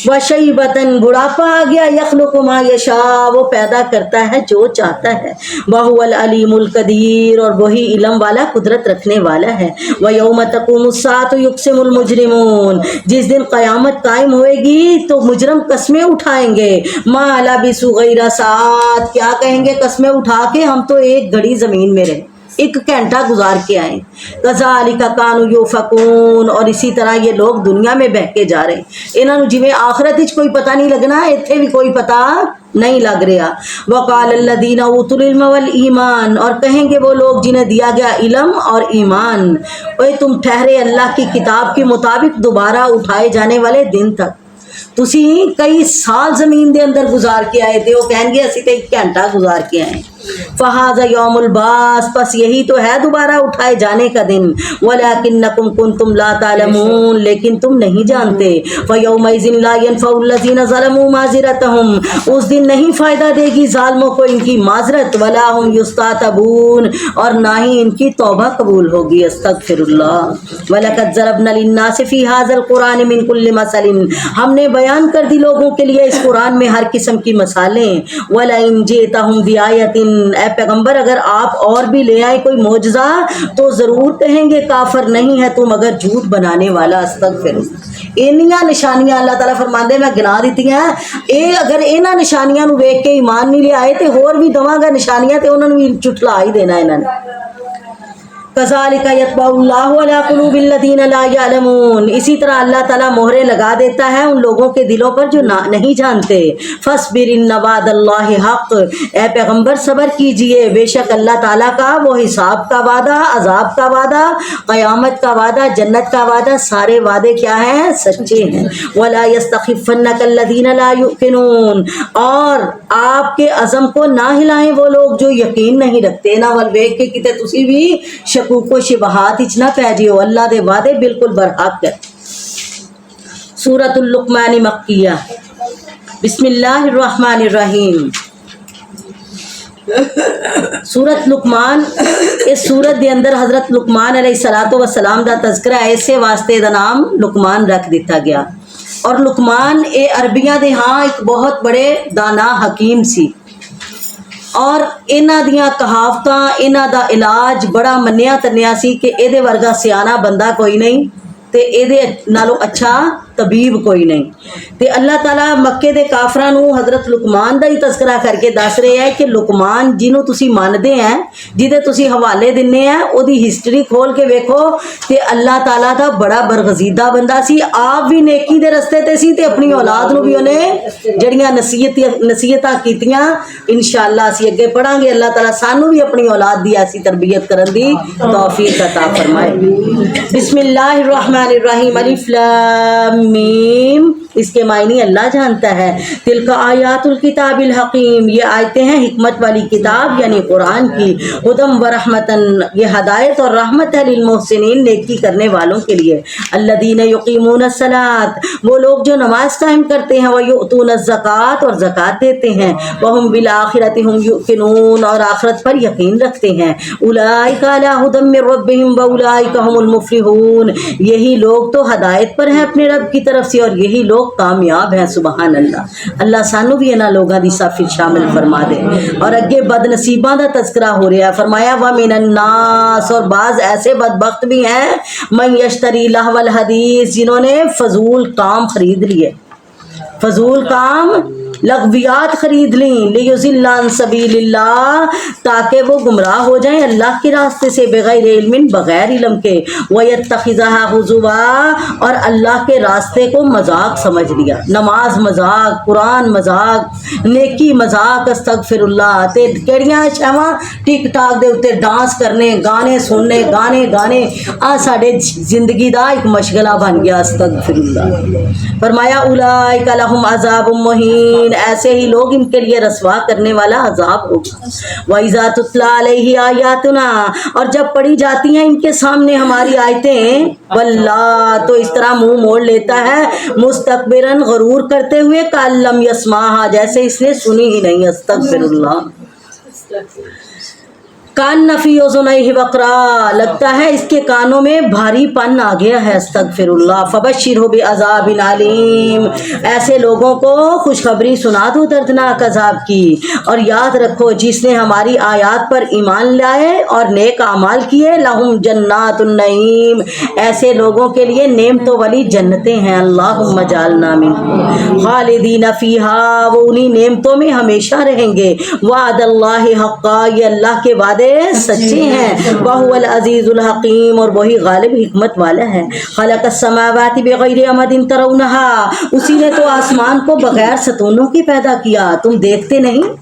وشیبتن, بڑھاپا آ گیا. یخلق ما یشاء, وہ پیدا کرتا ہے جو چاہتا ہے. وہو العلیم القدیر, اور وہی علم والا, قدرت رکھنے والا ہے. ویوم تقوم الساعۃ یقسم المجرمون, جس دن قیامت قائم ہوئے گی تو مجرم قسمیں اٹھائیں گے. ما لبثوا غیر ساعۃ, کیا کہیں گے قسمیں اٹھا کے, ہم تو ایک گھڑی زمین میں رہے, ایک گھنٹہ گزار کے آئیں. کذالک کانوا یؤفکون, اور اسی طرح یہ لوگ دنیا میں بہکے جا رہے ہیں. انہوں جویں آخرت وچ کوئی پتہ نہیں لگنا, ایتھے بھی کوئی پتہ نہیں لگ رہا. وقال الذین اوتوا العلم والایمان, اور کہیں گے وہ لوگ جنہیں دیا گیا علم اور ایمان, اوے تم ٹھہرے اللہ کی کتاب کے مطابق دوبارہ اٹھائے جانے والے دن تک. تسی کئی سال زمین دے اندر گزار کے آئے تھے, وہ کہیں گے اسی تے ایک گھنٹہ گزار کے آئے. فہذا یوم البعث, پس یہی تو ہے دوبارہ اٹھائے جانے کا دن. ولکنکم کنتم لا تعلمون, لیکن تم نہیں جانتے. فیومئذ لا ینفع الذین ظلموا معذرتہم, اس دن نہیں فائدہ دے گی ظالموں کو ان کی معذرت. ولا هم یستعتبون, اور نہ ہی ان کی توبہ قبول ہوگی. استغفر اللہ. ولقد ضربنا للناس فی ھذا القرآن من کل مثل, ہم نے بیان کر دی لوگوں کے لیے اس قرآن میں ہر قسم کی مثالیں. ولئن جئتہم بآیۃ, اے پیغمبر اگر آپ اور بھی لے آئے کوئی معجزہ تو ضرور کہیں گے کافر نہیں ہے تو مگر جھوٹ بنانے والا. استغفر. انیاں نشانیاں اللہ تعالیٰ فرماندے میں گنا دیتی ہیں, اے اگر انہاں نشانیاں نو ویکھ کے ایمان نہیں لے آئے تے ہور بھی دواں گا نشانیاں تے انہاں نو بھی جھٹلا ہی دینا انہاں نے. کذالک یطبع اللہ علی قلوب الذین لا یعلمون, اسی طرح اللہ تعالیٰ مہرے لگا دیتا ہے ان لوگوں کے دلوں پر جو نہیں جانتے. فاصبر ان وعد اللہ حق, اے پیغمبر صبر کیجئے, بے شک اللہ تعالیٰ کا وہ حساب کا وعدہ, عذاب کا وعدہ, قیامت کا وعدہ, جنت کا وعدہ, سارے وعدے کیا ہیں؟ سچے ہیں. ولا یستخفنک الذین لا یؤمنون, اور آپ کے عزم کو نہ ہلائیں وہ لوگ جو یقین نہیں رکھتے. نہ ول ویکھ کے کتے تسی بھی شکوک و شبہات اچ نہ پہ جیو, اللہ دے وعدے بالکل برحق ہے. سورۃ اللقمان مکیہ. بسم اللہ الرحمن الرحیم. سورۃ لقمان, اس سورت دے اندر حضرت لقمان علیہ الصلوۃ والسلام دا تذکرہ ہے, اسے واسطے دا نام لقمان رکھ دیتا گیا. اور لقمان اے عربیاں دے ہاں ایک بہت بڑے دانا حکیم سی, اور انہاں دیاں کہاوتاں, انہاں دا علاج بڑا منیا تنیا سی کہ اے دے ورگا سیانا بندہ کوئی نہیں تے اے دے نالوں اچھا طبیب کوئی نہیں. تے اللہ تعالیٰ مکے دے کافراں نو حضرت لقمان دا ہی تذکرہ کر کے دس رہے ہیں کہ لقمان جنوں تسی ماندے ہیں, جدے تسی حوالے دنے ہیں, او دی ہسٹری کھول کے ویکھو تے اللہ تعالیٰ دا بڑا برگزیدہ بندہ سی. آپ بھی نیکی دے رستے تے سی تے اپنی اولاد نو بھی انہیں جڑیاں نصیحتاں کیتیاں. انشاءاللہ اسی اگے پڑھاں گے. اللہ تعالیٰ سانو بھی اپنی اولاد دی ایسی تربیت کرن دی توفیق عطا فرمائے. بسم اللہ الرحمن الرحیم. الف لام میم, اس کے معنی اللہ جانتا ہے. تلک آیات الکتاب الحکیم, یہ آیتیں ہیں حکمت والی کتاب یعنی قرآن کی. ہدم و رحمتن, یہ ہدایت اور رحمت ہے, للمحسنین, نیکی کرنے والوں کے لیے. الذین یقیمون الصلاۃ, وہ لوگ جو نماز قائم کرتے ہیں. ویؤتون الزکوٰۃ, اور زکوٰۃ دیتے ہیں. وہم بالآخرۃ ہم یوقنون, اور آخرت پر یقین رکھتے ہیں. اولئک علی ھدی من ربہم واولئک هم المفلحون, یہی لوگ تو ہدایت پر ہیں اپنے رب کی طرف سے, اور یہی لوگ کامیاب ہیں. سبحان اللہ. اللہ سانو بھی انہاں لوگاں دی صف شامل فرما دے. اور اگے بد نصیباں دا تذکرہ ہو رہا ہے. فرمایا وَمِنَ النَّاسِ, اور بعض ایسے بدبخت بھی ہیں, مَن یشتری لہو الحدیث, جنہوں نے فضول کام خرید لیے, فضول کام لغویات خرید لیں. لیضل عن سبیل اللہ, تاکہ وہ گمراہ ہو جائیں اللہ کے راستے سے, بغیر علم, بغیر علم کے. وَيَتَّخِذَهَا هُزُوًا, اور اللہ کے راستے کو مذاق سمجھ لیا. نماز مذاق, قرآن مذاق, نیکی مذاق. استغفر اللہ. تے کیڑیاں شاواں ٹک ٹاک دے اوتے ڈانس کرنے, گانے سننے, گانے گانے, آ ساڈے زندگی دا ایک مشغلہ بن گیا. استغفر اللہ. فرمایا اولئک لہم عذاب مہین, ایسے ہی لوگ ان کے لیے رسوا کرنے والا عذاب ہوگا. وَإِذَا تُتْلَىٰ عَلَيْهِ آیاتنا, اور جب پڑھی جاتی ہیں ان کے سامنے ہماری آیتیں, واللہ, تو اس طرح منہ موڑ لیتا ہے, مستکبرن, غرور کرتے ہوئے, کأن لم یسمعھا, جیسے اس نے سنی ہی نہیں. استغفر اللہ. کان نفی اذنیہ وقرا, لگتا ہے اس کے کانوں میں بھاری پن آ گیا ہے. استغفر اللہ. فبشرہ بعذاب علیم, ایسے لوگوں کو خوشخبری سنا دو دردناک عذاب کی. اور یاد رکھو جس نے ہماری آیات پر ایمان لائے اور نیک اعمال کیے, لہم جنات النعیم, ایسے لوگوں کے لیے نعمتوں والی جنتیں ہیں. اللہم اجعلنا منہم. خالدین فیہا, وہ انہی نعمتوں میں ہمیشہ رہیں گے. وعد اللہ حقا, یہ اللہ کے وعدے وعدے سچے ہیں، وہو العزیز الحکیم، اور وہی غالب حکمت والا ہے۔ خلق السماوات بغیر عمد ترونہا، اسی نے تو آسمان کو بغیر ستونوں کی پیدا کیا، تم دیکھتے نہیں،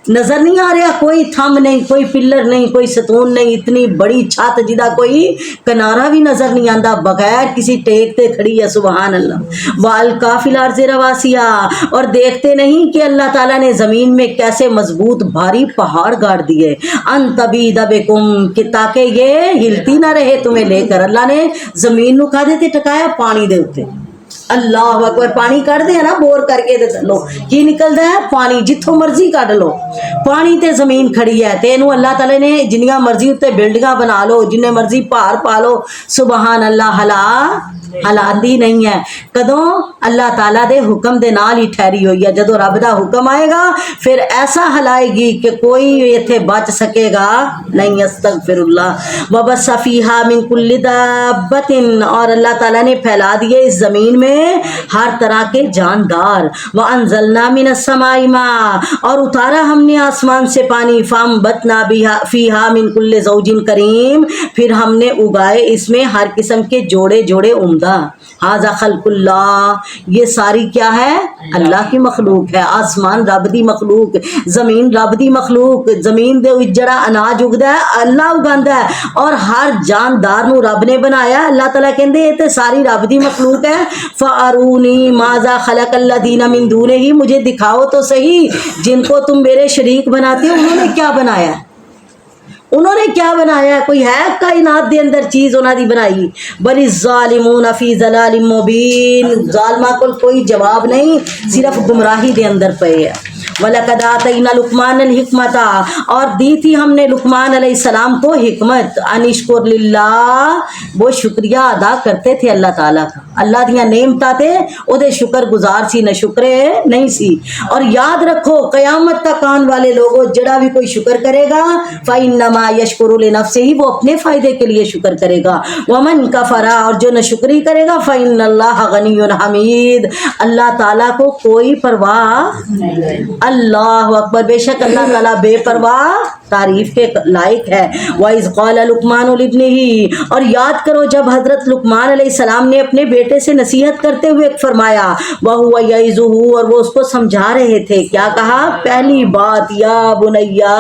نظر نہیں آ رہا، کوئی تھم نہیں، کوئی پلر نہیں، کوئی ستون نہیں، اتنی بڑی چھت جدا کوئی کنارہ بھی نظر نہیں آتا، بغیر کسی ٹیک تے کھڑی ہے، سبحان اللہ۔ والقا فی الارض رواسیا، اور دیکھتے نہیں کہ اللہ تعالیٰ نے زمین میں کیسے مضبوط بھاری پہاڑ گاڑ دیے، ان تبید بکم، کہ تاکہ یہ ہلتی نہ رہے تمہیں لے کر۔ اللہ نے زمین نو کھا دیتے ٹکایا پانی دے اتے، اللہ اکبر، پانی کٹ دے نا بور کر کے لو کی نکلدا ہے پانی، جتھوں مرضی کٹ لو پانی تے زمین کھڑی ہے، تے اینو اللہ تعالی نے جنیاں مرضی تے بلڈنگاں بنا لو، جننے مرضی پہاڑ پا لو، سبحان اللہ، ہلاندی نہیں ہے۔ کدوں؟ اللہ تعالیٰ دے حکم دے نال ہی ٹھہری ہوئی ہے، جدو رب دا حکم آئے گا پھر ایسا ہلائے گی کہ کوئی ایتھے بچ سکے گا نہیں، استغفر اللہ۔ وبث فیہا من کل دابۃ، اور اللہ تعالیٰ نے پھیلا دیے اس زمین میں ہر طرح کے جاندار، وانزلنا من السماء ماء، اور اتارا ہم نے آسمان سے پانی، فانبتنا فیہا من کل زوج کریم، پھر ہم نے اگائے اس میں ہر قسم کے جوڑے جوڑے عمدہ۔ ھذا خلق اللہ، یہ ساری کیا ہے؟ اللہ کی مخلوق ہے۔ آسمان رب دی مخلوق، زمین رب دی مخلوق، زمین دے جڑا اناج اگدا ہے اللہ اگاندا ہے، اور ہر جاندار نو رب نے بنایا۔ اللہ تعالیٰ کہندے یہ تے ساری رب دی مخلوق ہے۔ فارونی ماذا خلق الذین من دونہ، مجھے دکھاؤ تو صحیح جن کو تم میرے شریک بناتے ہو انہوں نے کیا بنایا ہے، انہوں نے کیا بنایا ہے؟ کوئی ہے کائنات دے اندر چیز انہاں دی بنائی؟ بل الظالمون فی ضلال مبین، ظالمہ کو کوئی جواب نہیں، صرف گمراہی دے اندر پئے ہے۔ وَلَقَدْ آتَيْنَا لُقْمَانَ الْحِکْمَةَ، اور دی تھی ہم نے لقمان علیہ السلام کو حکمت، ان اشکر للہ، وہ شکریہ ادا کرتے تھے اللہ تعالیٰ کا، اللہ دیاں نعمتاں تے او دے شکر گزار سی، نہ شکرے نہیں سی۔ اور یاد رکھو قیامت تک آن والے لوگوں، جڑا بھی کوئی شکر کرے گا فَإِنَّمَا يَشْكُرُ لِنَفْسِهِ، وہ اپنے فائدے کے لیے شکر کرے گا، وَمَنْ كَفَرَ، اور جو ناشکری کرے گا فَإِنَّ اللَّهَ غَنِيٌّ حَمِيدٌ، اللہ تعالیٰ کو کوئی پرواہ، اللہ اکبر، بے شک اللہ تعالیٰ بے پرواہ تعریف کے لائق ہے۔ وَإِذْ قَالَ لُقْمَانُ لِابْنِهِ، اور یاد کرو جب حضرت لقمان علیہ السلام نے اپنے بیٹے سے نصیحت کرتے ہوئے فرمایا، وَهُوَ يَعِظُهُ، اور وہ اس کو سمجھا رہے تھے، کیا کہا؟ پہلی بات، یا بنیا،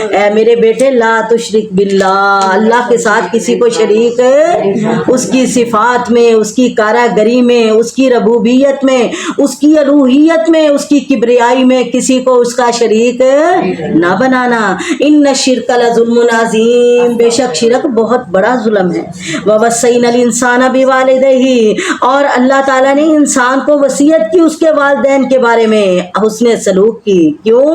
اے میرے بیٹے، لا تشرک باللہ، اللہ کے ساتھ کسی کو شریک، اس کی صفات میں، اس کی کاراگری میں، اس کی ربوبیت میں، اس کی الوہیت میں، اس کی کبریائی میں کسی کو اس کا شریک نہ بنانا۔ ان الشرک لظلم عظیم، بے شک شرک بہت بڑا ظلم ہے۔ ووصینا الانسان بوالدیہ، اور اللہ تعالیٰ نے انسان کو وصیت کی اس کے والدین کے بارے میں حسن سلوک کی۔ کیوں؟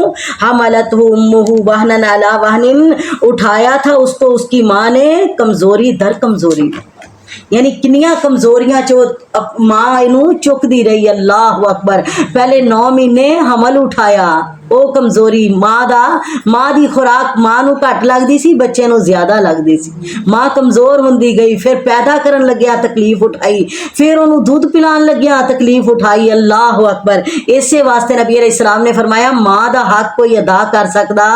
حملتہ امہ وہنا علی وہن، اٹھایا تھا اس کو اس کی ماں نے کمزوری در کمزوری، یعنی کنیاں کمزوریاں چو ماں انہوں چک دی رہی، اللہ اکبر، پہلے 9 مہینے حمل اٹھایا، او کمزوری، ماں دی خوراک ماں نو گھٹ لگدی سی، بچے نو زیادہ لگدی سی، ماں کمزور ہوندی گئی، پھر پیدا کرن لگیا تکلیف اٹھائی، پھر انہوں دودھ پلان لگیا تکلیف اٹھائی، اللہ اکبر۔ اسی واسطے نبی علیہ السلام نے فرمایا ماں دا حق کوئی ادا کر سکتا،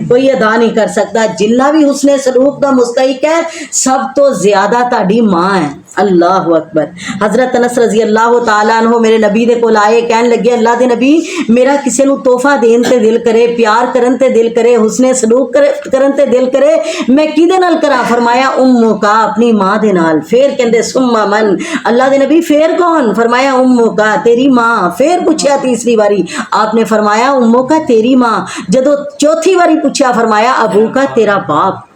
کوئی ادا نہیں کر سکتا، جنہ بھی حسن سلوک دا مستحق ہے سب تو زیادہ تہاڈی ماں ہے، اللہ اکبر۔ حضرت انس رضی اللہ تعالیٰ عنہ میرے نبی دے کول آئے، کہن لگے اللہ دے نبی، میرا کسی نو تحفہ دین تے دل کرے، پیار کرن تے دل کرے، حسن سلوک کرن تے دل کرے، میں کیدے نال کراں؟ فرمایا امو کا، اپنی ماں دے نال۔ پھر کہندے ثم من، اللہ دے نبی پھر کون؟ فرمایا امو کا، تیری ماں۔ پھر پوچھا تیسری باری، آپ نے فرمایا امو کا، تیری ماں۔ جدو چوتھی باری پوچھا فرمایا ابو کا، تیرا باپ۔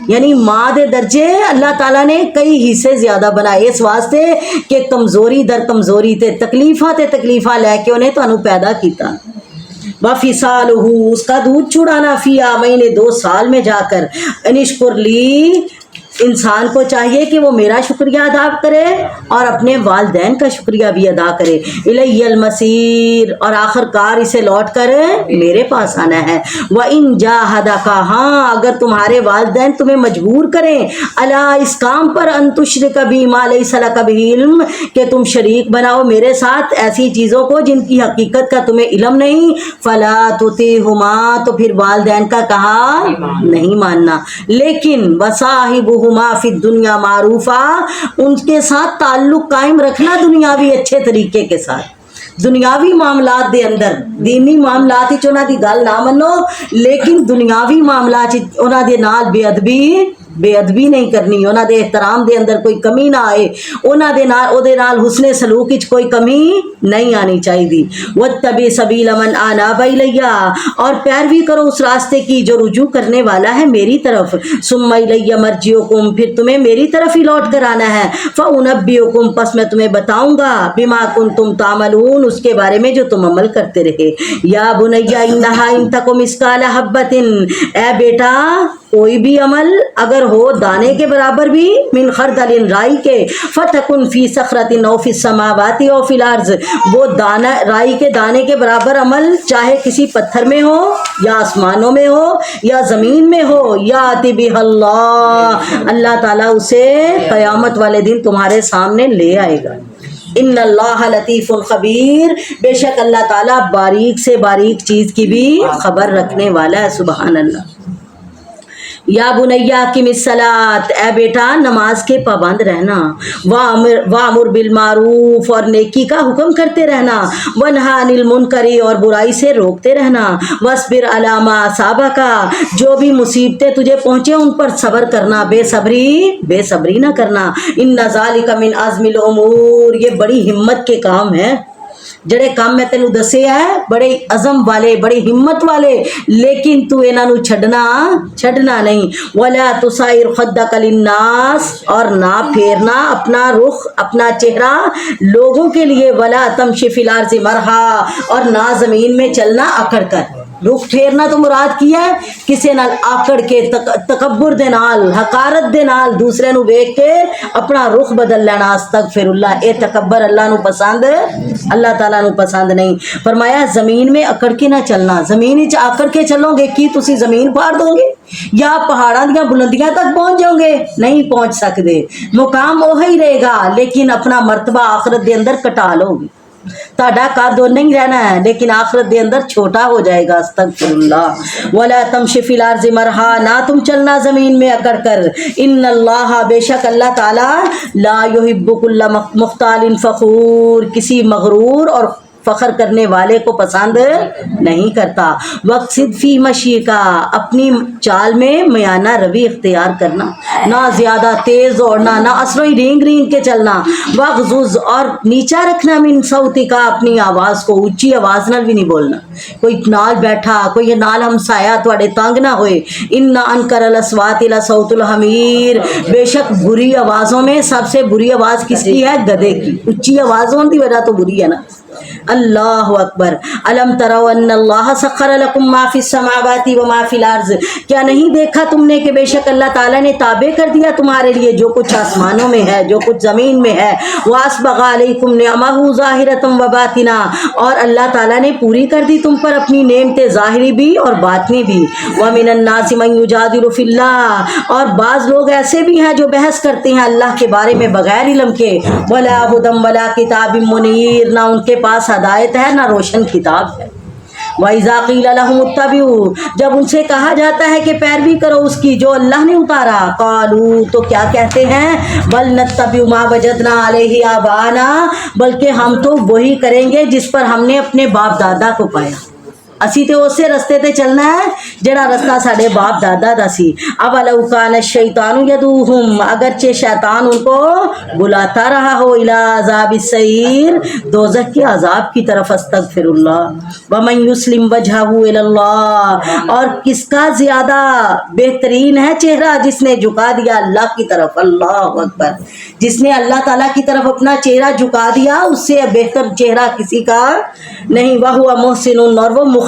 یعنی ماں دے درجے اللہ تعالیٰ نے کئی حصے زیادہ بنائے اس واسطے کہ کمزوری در کمزوری تے تکلیفاں لے کے انہیں تو پیدا کیتا۔ وَفِصَالُهُ، اس کا دودھ چھڑانا، فی عامین، 2 سال میں جا کر، انشکر لی، انسان کو چاہیے کہ وہ میرا شکریہ ادا کرے اور اپنے والدین کا شکریہ بھی ادا کرے. الیہ المصیر، اور آخر کار اسے لوٹ کر میرے پاس آنا ہے. وَإِن جَاهَدَكَ، ہاں اگر تمہارے والدین تمہیں مجبور کریں علی اس کام پر، ان تشرک بی ما لیس لک بہ علم، کہ تم شریک بناؤ میرے ساتھ ایسی چیزوں کو جن کی حقیقت کا تمہیں علم نہیں، فلا تطیعہما، تو پھر والدین کا کہا نہیں ماننا. لیکن وصاحبہما فی الدنیا معروفا، ان کے ساتھ تعلق قائم رکھنا دنیاوی اچھے طریقے کے ساتھ. دنیاوی معاملات دے اندر، دینی معاملات وچ انہاں دی گل نہ منو، لیکن دنیاوی معاملات وچ انہاں دے نال بے ادبی نہیں کرنی، انہاں دے احترام دے اندر کوئی کمی نہ آئے، انہاں دے نال او دے نال حسن سلوک وچ کوئی کمی نہیں آنی چاہیے. واتبع سبیل من اناب الیہ، اور پیروی کرو اس راستے کی جو رجوع کرنے والا ہے میری طرف. ثم الیہ مرجعکم، پھر تمہیں میری طرف ہی لوٹ کر آنا ہے. فانبئکم، پس میں تمہیں بتاؤں گا، بما کنتم تعملون، اس کے بارے میں جو تم عمل کرتے رہے. یا بنی انہا ان تک مثقال حبۃ، اے بیٹا کوئی بھی عمل اگر ہو دانے کے برابر بھی، من خردل، رائی کے، فتکن فی صخرۃ او فی السماوات او فی الارض، وہ دانہ رائی کے دانے کے برابر عمل چاہے کسی پتھر میں ہو یا آسمانوں میں ہو یا زمین میں ہو، یاتی بہ اللہ، اللہ تعالیٰ اسے قیامت والے دن تمہارے سامنے لے آئے گا. ان اللہ لطیف خبیر، بے شک اللہ تعالیٰ باریک سے باریک چیز کی بھی خبر رکھنے والا ہے. سبحان اللہ. یا بنیا اقم الصلاۃ، اے بیٹا نماز کے پابند رہنا. وامر بالمعروف، اور نیکی کا حکم کرتے رہنا. ونہا عن المنکر، اور برائی سے روکتے رہنا. واصبر علی ما اصابک، جو بھی مصیبتیں تجھے پہنچے ان پر صبر کرنا، بے صبری نہ کرنا. ان ذالک من عزم الامور، یہ بڑی ہمت کے کام ہیں. جڑے کام میں تینوں دسے ہے بڑے عزم والے، بڑے ہمت والے، لیکن تو انہاں نو چھڈنا نہیں. ولا تصائر خدک للناس، اور نہ پھیرنا اپنا رخ، اپنا چہرہ لوگوں کے لیے. ولا تمشی فی الارض مرحا، اور نہ زمین میں چلنا اکڑ کر. رخ پھیرنا تو مراد کیا ہے کسے نال آکڑ کے، تکبر دے نال، حقارت دے نال دوسرے نو ویکھ کے اپنا رخ بدل لینا. استغفر اللہ، اے تکبر اللہ نو پسند، اللہ تعالیٰ نو پسند نہیں. فرمایا زمین میں اکڑ کے نہ چلنا. زمین وچ آکڑ کے چلو گے کی تسی زمین پھاڑ دو گے یا پہاڑاں دیاں بلندیاں تک پہنچ جاؤ گے؟ نہیں پہنچ سکتے. مقام وہی رہے گا لیکن اپنا مرتبہ آخرت دے اندر کٹا لو گے. تہاڈا قد نہیں رہنا ہے لیکن آخرت دے اندر چھوٹا ہو جائے گا. استغفر اللہ. ولا تمشی فی الارض مرحا، نہ تم چلنا زمین میں اکڑ کر. ان اللہ، بے شک اللہ تعالی، لا یحب کل مختال فخور، کسی مغرور اور فخر کرنے والے کو پسند نہیں کرتا. وقصد فی مشیکا، اپنی چال میں میانہ روی اختیار کرنا، نہ زیادہ تیز دوڑنا، نہ اسرو ہی رینگ کے چلنا. وغضض، اور نیچا رکھنا، من صوتک، اپنی آواز کو اونچی آواز نال بھی نہیں بولنا. کوئی نال بیٹھا، کوئی نال ہمسایا تواڈے تنگ نہ ہوئے. ان انکر الاصوات لصوت الحمیر، بے شک بری آوازوں میں سب سے بری آواز کس کی ہے؟ گدھے کی. اونچی آوازوں کی وجہ تو بری ہے نا. اللہ اکبر. الم تروا ان اللہ سخر لکم ما فی السماوات و ما فی الارض، کیا نہیں دیکھا تم نے کہ بے شک اللہ تعالیٰ نے تابع کر دیا تمہارے لیے جو کچھ آسمانوں میں ہے، جو کچھ زمین میں ہے. واسبغ علیکم نعمہ ظاہرۃ و باطنہ، اور اللہ تعالیٰ نے پوری کر دی تم پر اپنی نعمتیں ظاہری بھی اور باطنی بھی. ومن الناس من یجادل فی اللہ، اور بعض لوگ ایسے بھی ہیں جو بحث کرتے ہیں اللہ کے بارے میں بغیر علم کے. ولا ہدی ولا کتاب منیر، نہ ان کے پاس ہدایت ہے نہ روشن کتاب ہے. وَإِذَا قِيلَ لَهُمُ اتَّبِعُوا، جب ان سے کہا جاتا ہے کہ پیروی کرو اس کی جو اللہ نے اتارا. قالوا، تو کیا کہتے ہیں؟ بل نتبع ما وجدنا علیہ آباءنا، بلکہ ہم تو وہی کریں گے جس پر ہم نے اپنے باپ دادا کو پایا. اسی تے اسی رستے تے چلنا ہے جڑا رستہ ساڈے باپ دادا دا سی. اولو کان الشیطان یدعوہم، اگرچہ شیطان ان کو بلاتا رہا ہو، الی عذاب السعیر، دوزخ کے عذاب کی طرف. استغفر اللہ. ومن یسلم وجہہ الی اللہ، اور کس کا زیادہ بہترین ہے چہرہ جس نے جھکا دیا اللہ کی طرف. اللہ اکبر. جس نے اللہ تعالیٰ کی طرف اپنا چہرہ جھکا دیا اس سے بہتر چہرہ کسی کا نہیں. وہو محسن، اور وہ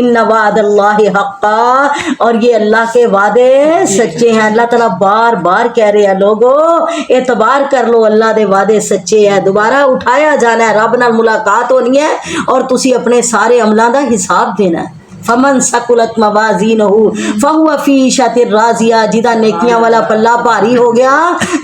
ان وعد اللہ حقا، اور یہ اللہ کے وعدے سچے ہیں۔ اللہ تعالیٰ بار بار کہہ رہے ہیں لوگو اعتبار کر لو، اللہ دے وعدے سچے ہیں، دوبارہ اٹھایا جانا ہے، رب نال ملاقات ہونی ہے اور تسی اپنے سارے عملاں دا حساب دینا ہے۔ فمن ثقلت موازینہ فہو فی عیشۃ راضیہ، جدا نیکیاں والا پلہ بھاری ہو گیا،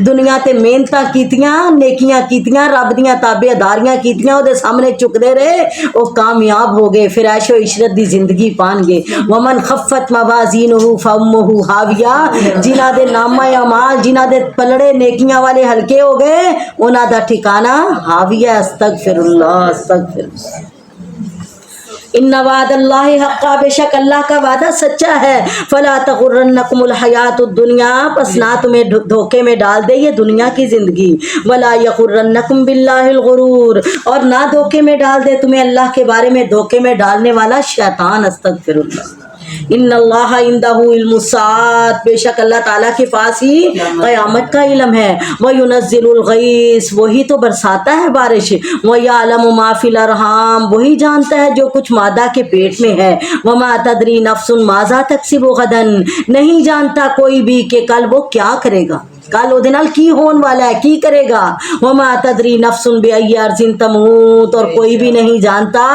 دنیا تے محنتاں کیتیاں، نیکیاں کیتیاں، رب دیاں تابعداریاں کیتیاں، او دے سامنے چکدے رہے، وہ کامیاب ہو گئے، پھر عیش و عشرت دی زندگی پان گے۔ ومن خفت موازینہ فامہ ہاویہ، جنہاں دے نامہ اعمال، جنہاں دے پلڑے نیکیاں والے ہلکے ہو گئے، انہاں دا ٹھکانہ ہاویہ۔ استغفر اللہ، استغفر اللہ۔ ان وعد اللہ حقا، بے شک اللہ کا وعدہ سچا ہے۔ فلا تغرنکم الحیات الدنیا، پس نہ تمہیں دھوکے میں ڈال دے یہ دنیا کی زندگی۔ ولا یغرنکم باللہ الغرور، اور نہ دھوکے میں ڈال دے تمہیں اللہ کے بارے میں دھوکے میں ڈالنے والا شیطان۔ استغفر اللہ۔ ان اللہ عندہ علم الساعۃ، بے شک اللہ تعالیٰ کے پاس ہی قیامت کا علم ہے۔ وینزل الغیث، وہی تو برساتا ہے بارش۔ ویعلم ما فی الارحام، وہی جانتا ہے جو کچھ مادہ کے پیٹ میں ہے۔ وما تدری نفس ماذا تکسب غدا، نہیں جانتا کوئی بھی کہ کل وہ کیا کرے گا، کل وہ نال کی ہون والا ہے، کی کرے گا۔ وما تدری نفس بأی ارض تموت، اور کوئی بھی نہیں جانتا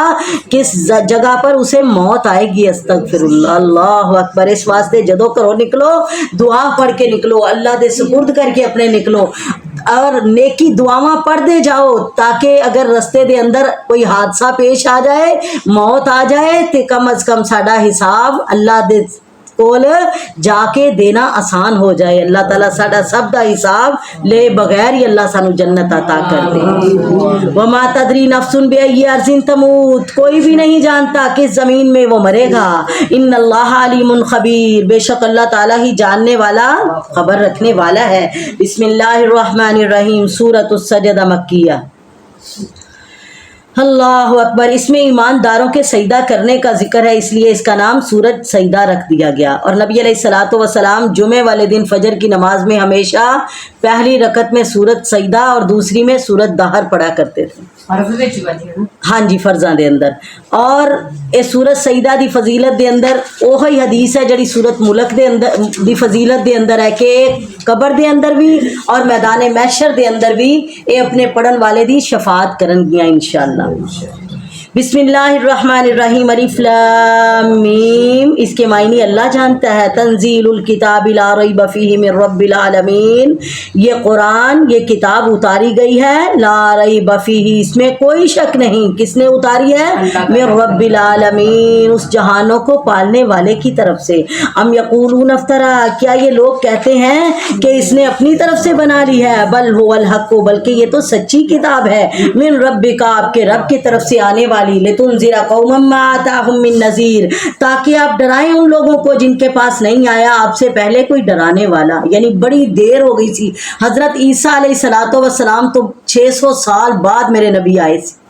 کس جگہ پر اسے موت آئے گی۔ استغفر اللہ، اللہ اکبر۔ اس واسطے جدو کرو نکلو دعا پڑھ کے نکلو، اللہ دے سپرد کر کے اپنے نکلو، اور نیکی دعاواں پڑھ دے جاؤ، تاکہ اگر رستے دے اندر کوئی حادثہ پیش آ جائے، موت آ جائے، تو کم از کم ساڈا حساب اللہ دے کول جا کے دینا آسان ہو جائے۔ اللہ تعالیٰ ساڈا سب دا حساب لے بغیر ہی اللہ سانو جنت عطا کر دے۔ وما تدری نفس بأی ارض تموت، کوئی بھی نہیں جانتا کس زمین میں وہ مرے گا۔ ان اللہ علیم خبیر، بے شک اللہ تعالیٰ ہی جاننے والا، خبر رکھنے والا ہے۔ بسم اللہ الرحمن الرحیم۔ سورۃ السجدہ مکیہ۔ اللہ اکبر۔ اس میں ایمانداروں کے سجدہ کرنے کا ذکر ہے، اس لیے اس کا نام سورۃ سجدہ رکھ دیا گیا۔ اور نبی علیہ الصلوۃ والسلام جمعے والے دن فجر کی نماز میں ہمیشہ پہلی رکعت میں سورۃ سجدہ اور دوسری میں سورۃ دہر پڑھا کرتے تھے۔ ہاں جی، فرضاں دے اندر۔ اور اے سورۃ سجدہ دی فضیلت دے اندر اوہی حدیث ہے جڑی سورۃ ملک دے اندر دی فضیلت دے اندر ہے کہ قبر دے اندر بھی اور میدان محشر دے اندر بھی اے اپنے پڑھن والے دی شفاعت کرن گیاں انشاءاللہ۔ بسم اللہ الرحمن الرحیم۔ الف لام میم، اس کے معنی اللہ جانتا ہے۔ تنزیل الکتاب لا ریب فیہ من رب العالمین، یہ قرآن، یہ کتاب اتاری گئی ہے لا ریب فیہ، اس میں کوئی شک نہیں، کس نے اتاری ہے؟ من رب العالمین، اس جہانوں کو پالنے والے کی طرف سے۔ ام یقولون افترا، کیا یہ لوگ کہتے ہیں کہ اس نے اپنی طرف سے بنا لی ہے؟ بل هو الحق، بلکہ یہ تو سچی کتاب ہے، من ربک، آپ کے رب کی طرف سے آنے والی، لتنذر قوما ما آتاهم من نذیر، تاکہ آپ ڈرائیں ان لوگوں کو جن کے پاس نہیں آیا آپ سے پہلے کوئی ڈرانے والا۔ یعنی بڑی دیر ہو گئی تھی، حضرت عیسیٰ علیہ السلام تو 600 سال بعد میرے نبی آئے تھے۔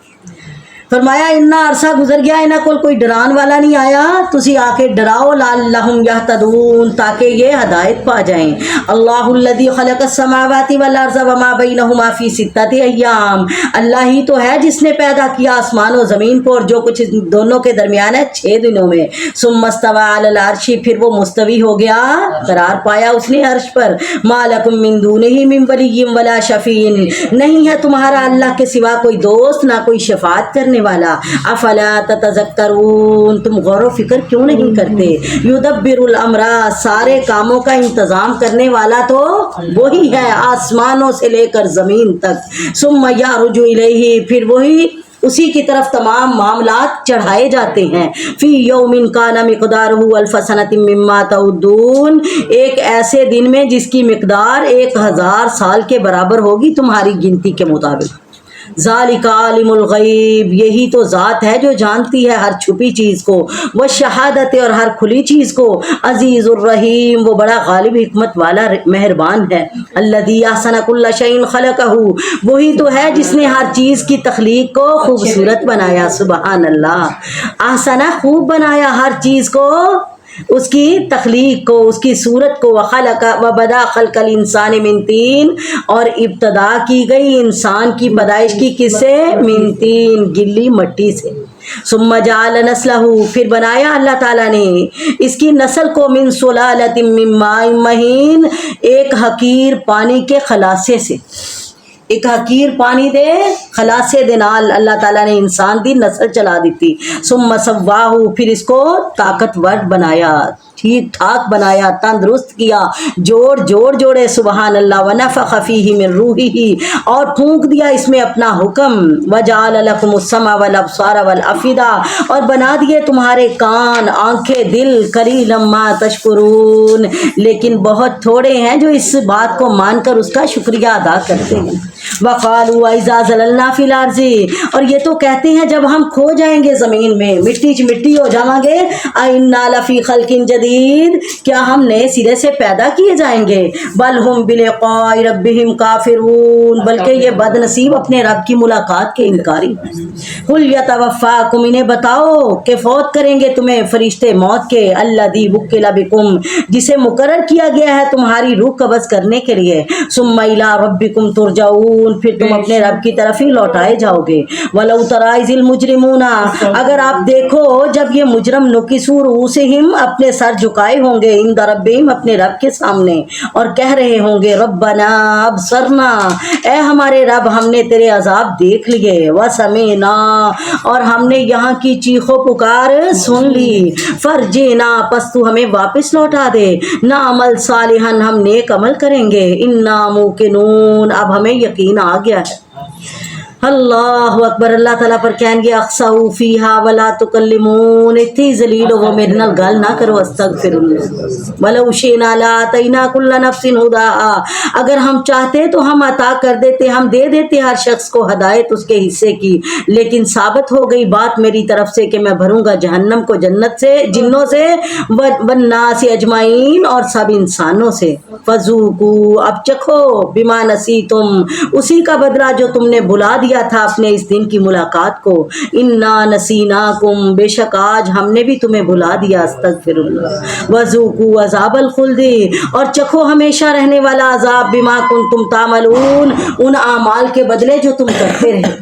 فرمایا اتنا عرصہ گزر گیا، انہاں کول کوئی ڈران والا نہیں آیا، تسی آ کے ڈراؤ، لعلہم یہتدون، تاکہ یہ ہدایت پا جائیں۔ اللہ الذی خلق السماوات والارض وما بینہما فی 6 ایام، اللہ ہی تو ہے جس نے پیدا کیا آسمان و زمین کو اور جو کچھ دونوں کے درمیان ہے 6 دنوں میں۔ ثم استوی علی العرش، پھر وہ مستوی ہو گیا، قرار پایا اس نے عرش پر۔ ما لکم من دونہ من ولی ولا شفیع، نہیں ہے تمہارا اللہ کے سوا کوئی دوست نہ کوئی شفاعت کرنے والا۔ افلا تتذکرون، تم غور و فکر کیوں نہیں کرتے؟ یدبر الامر، سارے کاموں کا انتظام کرنے والا تو وہی ہے، آسمانوں سے لے کر زمین تک۔ ثم یعرج الیہ، پھر وہی اسی کی طرف تمام معاملات چڑھائے جاتے ہیں۔ فی یوم کان مقدارہ الف سنۃ مما تعدون، ایک ایسے دن میں جس کی مقدار 1000 سال کے برابر ہوگی تمہاری گنتی کے مطابق۔ ذالک عالم الغیب، یہی تو ذات ہے جو جانتی ہے ہر چھپی چیز کو، وہ شہادت اور ہر کھلی چیز کو، عزیز الرحیم، وہ بڑا غالب حکمت والا مہربان ہے۔ الذی احسن کل شیء خلقہ، وہی تو ہے جس نے ہر چیز کی تخلیق کو خوبصورت بنایا۔ سبحان اللہ، احسن خوب بنایا ہر چیز کو، اس کی تخلیق کو، اس کی صورت کو۔ وخلق وبدا خلق الانسان من طین، اور ابتدا کی گئی انسان کی پیدائش کی کس سے؟ من طین، گلی مٹی سے۔ ثم جعل نسلہ، پھر بنایا اللہ تعالیٰ نے اس کی نسل کو من سلالۃ من ماء مہین، ایک حقیر پانی کے خلاصے سے، ایک حقیر پانی دے خلاصے دے نال اللہ تعالیٰ نے انسان دی نسل چلا دیتی. ثم سواہ، پھر اس کو طاقتور بنایا، ٹھیک ٹھاک بنایا، تندرست کیا، جوڑے سبحان اللہ. ونفخ فیہ من روحہ، اور پھونک دیا اس میں اپنا حکم. وجعل لکم السمع والابصار والافئدہ، اور بنا دیے تمہارے کان، آنکھیں، دل. قلیلا ما تشکرون، لیکن بہت تھوڑے ہیں جو اس بات کو مان کر اس کا شکریہ ادا کرتے ہیں. وقالوا اذا ضللنا فی الارض، اور یہ تو کہتے ہیں جب ہم کھو جائیں گے زمین میں، مٹی ہو جائیں گے، انا لفی خلق جدید، کیا ہم نئے سرے سے پیدا کیے جائیں گے. بل ہم بلقاء ربہم کافرون، بلکہ یہ بد نصیب اپنے رب کی ملاقات کے انکاری ہیں. قل یتوفاکم، انہیں بتاؤ کہ فوت کریں گے تمہیں فرشتے موت کے. الذی وکل بکم، جسے مقرر کیا گیا ہے تمہاری روح قبض کرنے کے لیے. ثم الی ربکم ترجعون، پھر تم اپنے رب کی طرف ہی لوٹائے جاؤ گے. ولو تری اذ المجرمون، اگر آپ دیکھو جب یہ مجرم نکسوا رؤوسہم، اپنے سر جھکائے ہوں گے، عند ربہم، اپنے رب کے سامنے، اور کہہ رہے ہوں گے ربنا ابصرنا، اے ہمارے رب ہم نے تیرے عذاب دیکھ لیے. وسمعنا، اور ہم نے یہاں کی چیخ و پکار سن لی. فرجعنا، پس تو ہمیں واپس لوٹا دے. نعمل صالحا، ہم نیک عمل کریں گے. انا موقنون، اب ہمیں یقین آ گیا ہے. اللہ اکبر. اللہ تعالیٰ پر کہیں گے اخسؤ فیہا ولا تکلمون، اتنی ذلیل ہو میرے نال گل نہ کرو. استغفر اللہ. ولو شئنا لآتینا کل نفس ہداہا، اگر ہم چاہتے تو ہم عطا کر دیتے، ہم دے دیتے ہر شخص کو ہدایت اس کے حصے کی. لیکن ثابت ہو گئی بات میری طرف سے کہ میں بھروں گا جہنم کو جنت سے، جنوں سے، والناس اجمعین، اور سب انسانوں سے. فذوقوا، اب چکھو، بما نسیتم، اسی کا بدلہ جو تم نے بھلا دیا تھا اپنے اس دن کی ملاقات کو. انا نسیناکم، بے شک آج ہم نے بھی تمہیں بھلا دیا. استغفر اللہ. وذوقوا عذاب الخلد، اور چکھو ہمیشہ رہنے والا عذاب. بما کنتم تعملون، ان اعمال کے بدلے جو تم کرتے رہے.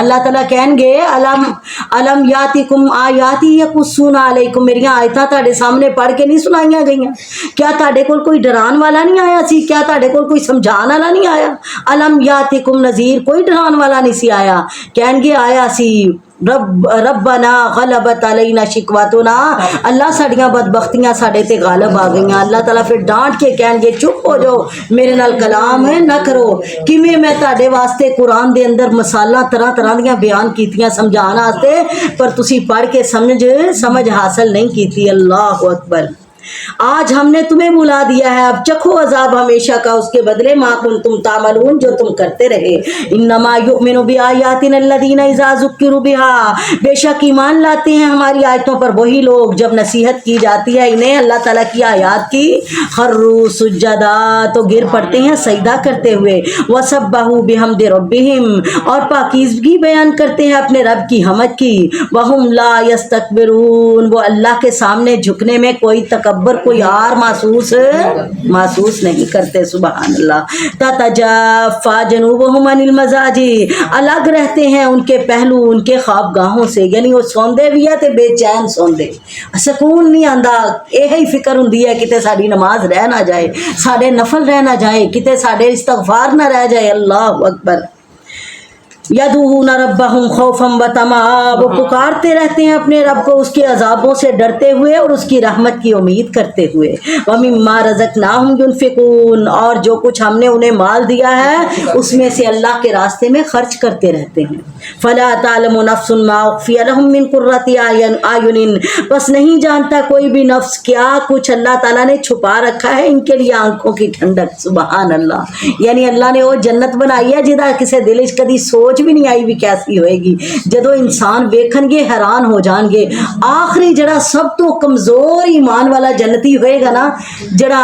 اللہ تعالیٰ کہیں گے علم یاتکم آیاتی یقصون علیکم، میری آیتاں تہاڈے سامنے پڑھ کے نہیں سنائیاں گئیاں؟ کیا تہاڈے کول کوئی ڈران والا نہیں آیا سی؟ کیا تہاڈے کول کوئی سمجھان والا نہیں آیا؟ علم یاتکم نذیر، کوئی ڈران والا نہیں سی آیا؟ کہیں گے آیا سی. ربنا غلبت علینا شکواتنا، اللہ ساڑیاں بدبختیاں ساڑے تے غالب آ گئیاں. اللہ تعالیٰ پھر ڈانٹ کے کہیں گے چپ ہو جاؤ، میرے نال کلام ہے نہ کرو. کیویں میں تہاڈے واسطے قرآن دے اندر مثالاں طرح دیاں بیان کیتیاں سمجھان واسطے، پر تسی پڑھ کے سمجھ حاصل نہیں کیتی. اللہ اکبر. آج ہم نے تمہیں بلا دیا ہے، اب چکھو عذاب ہمیشہ کا اس کے بدلے ما کنتم تعملون، جو تم کرتے رہے. انما یؤمن بآیاتنا الذین اذا ذکروا بها، بے شک ایمان لاتے ہیں ہماری آیتوں پر وہی لوگ جب نصیحت کی جاتی ہے انہیں اللہ تعالیٰ کی آیات کی. خروا سجدا، تو گر پڑتے ہیں سجدہ کرتے ہوئے. وسبحوا بحمد ربہم، اور پاکیزگی بیان کرتے ہیں اپنے رب کی حمد کی. وہم لا یستکبرون، وہ اللہ کے سامنے جھکنے میں کوئی تکبر، کوئی آر محسوس نہیں کرتے. سبحان اللہ. تتجافا جنوبہم عن المضاجع، الگ رہتے ہیں ان کے پہلو ان کے خوابگاہوں سے، یعنی وہ سوندے بھی ہے تے بے چین سوندے، سکون نہیں آندا. یہی فکر ہوندی ہے کتے ساڈی نماز رہ نہ جائے، ساڈے نفل رہ نہ جائے، کتے ساڈے استغفار نہ رہ جائے. اللہ اکبر. یدعون ربہم خوفا وطمعا، وہ پکارتے رہتے ہیں اپنے رب کو اس کے عذابوں سے ڈرتے ہوئے اور اس کی رحمت کی امید کرتے ہوئے. ومما رزقناہم ینفقون، اور جو کچھ ہم نے انہیں مال دیا ہے اس میں سے اللہ کے راستے میں خرچ کرتے رہتے ہیں. فلا تعلم نفس ما اخفی لہم من قرۃ اعین، بس نہیں جانتا کوئی بھی نفس کیا کچھ اللہ تعالیٰ نے چھپا رکھا ہے ان کے لیے آنکھوں کی ٹھنڈک. سبحان اللہ. یعنی اللہ نے وہ جنت بنائی ہے جہاں کسی دل وچ کدی سوچ بھی نہیں آئی بھی کیسی ہوئے گی. جدو انسان ویکھن گے حیران ہو جان گے. آخری جڑا سب تو کمزور ایمان والا جنتی ہوئے گا نا، جڑا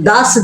10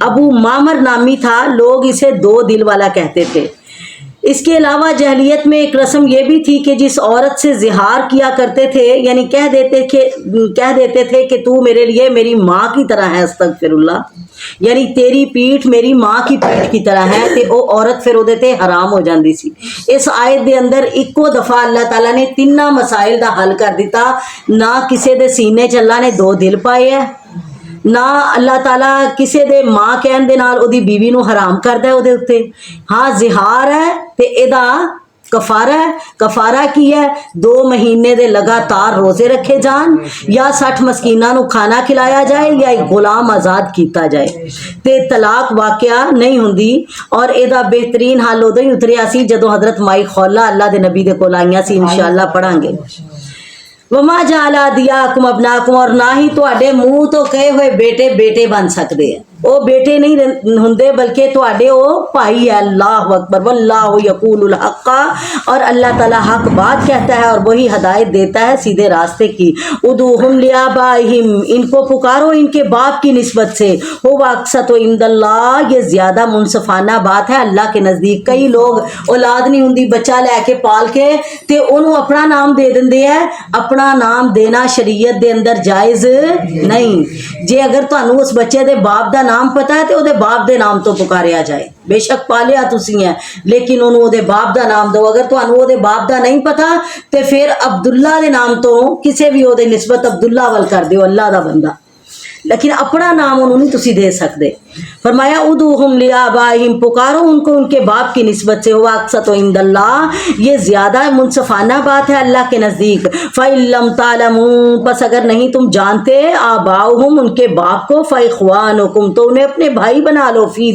ابو معمر نامی تھا، لوگ اسے 2 دل والا کہتے تھے۔ اس کے علاوہ جہلیت میں ایک رسم یہ بھی تھی کہ جس عورت سے زہار کیا کرتے تھے، یعنی کہہ دیتے تھے کہ تو میرے لیے میری ماں کی طرح ہے، استغفر اللہ، یعنی تیری پیٹھ میری ماں کی پیٹھ کی طرح ہے، تے وہ عورت پھر وہ تے حرام ہو جاندی سی۔ اس آیت دے اندر ایکو دفعہ اللہ تعالیٰ نے 3 مسائل دا حل کر دیتا، نہ کسے دے سینے چ اللہ نے 2 دل پائے ہے، نہ اللہ تعالیٰ کسے دے ماں کہن دے نال او دی بیوی نو حرام کردا ہے او دے اوتے۔ ہاں زہار ہے تے ایدا کفارہ ہے۔ کفارہ کی ہے 2 مہینے دے لگاتار روزے رکھے جان، یا 60 مسکیناں نو کھانا کھلایا جائے، یا ایک غلام آزاد کیتا جائے، تے طلاق واقعہ نہیں ہوندی۔ اور ایدا بہترین حل ادو ہی اتریا سی جدو حضرت مائی خولہ اللہ دے نبی دے کول آئیاں سی، انشاءاللہ پڑھاں گے۔ وما جعل ادعیاکم ابناکم، اور نہ ہی تواڈے منہ تو کہے ہوئے بیٹے بیٹے بن سکتے ہیں، وہ بیٹے نہیں ہوندے بلکہ تواڈے وہ بھائی ہے۔ اللہ اکبر، واللہ یقول الحق، اور اللہ تعالیٰ حق بات کہتا ہے اور وہی ہدایت دیتا ہے سیدھے راستے کی۔ ادعوہم لآبائہم، ان کو پکارو ان کے باپ کی نسبت سے، هو اقسط عند اللہ، یہ زیادہ منصفانہ بات ہے اللہ کے نزدیک۔ کئی لوگ اولاد نہیں ہوندی، بچہ لے کے پال کے تے انہوں اپنا نام دے دندے ہیں، اپنا نام دینا شریعت دے اندر جائز نہیں۔ جے اگر تانوں اس بچے دے باپ دا نام پتا ہے تے او دے باپ دے نام تو پکاریا جائے، بے شک پالیا تسی ہیں لیکن انہوں او دے باپ دا نام دو۔ اگر تانوں او دے باپ دا نہیں پتا تے پھر عبداللہ دے نام تو کسے بھی او دے نسبت عبداللہ ول کر دیو، اللہ دا بندہ، لیکن اپنا نام انہوں نہیں تسی دے سکتے۔ فرمایا ادعوہم لآبائہم، پکارو ان کو ان کے باپ کی نسبت سے، ہوا اقسط عند اللہ، یہ زیادہ منصفانہ بات ہے اللہ کے نزدیک۔ فإن لم تعلموا، پس اگر نہیں تم جانتے، آباؤہم ان کے باپ کو، فإخوانکم، تو انہیں اپنے بھائی بنا لو، فی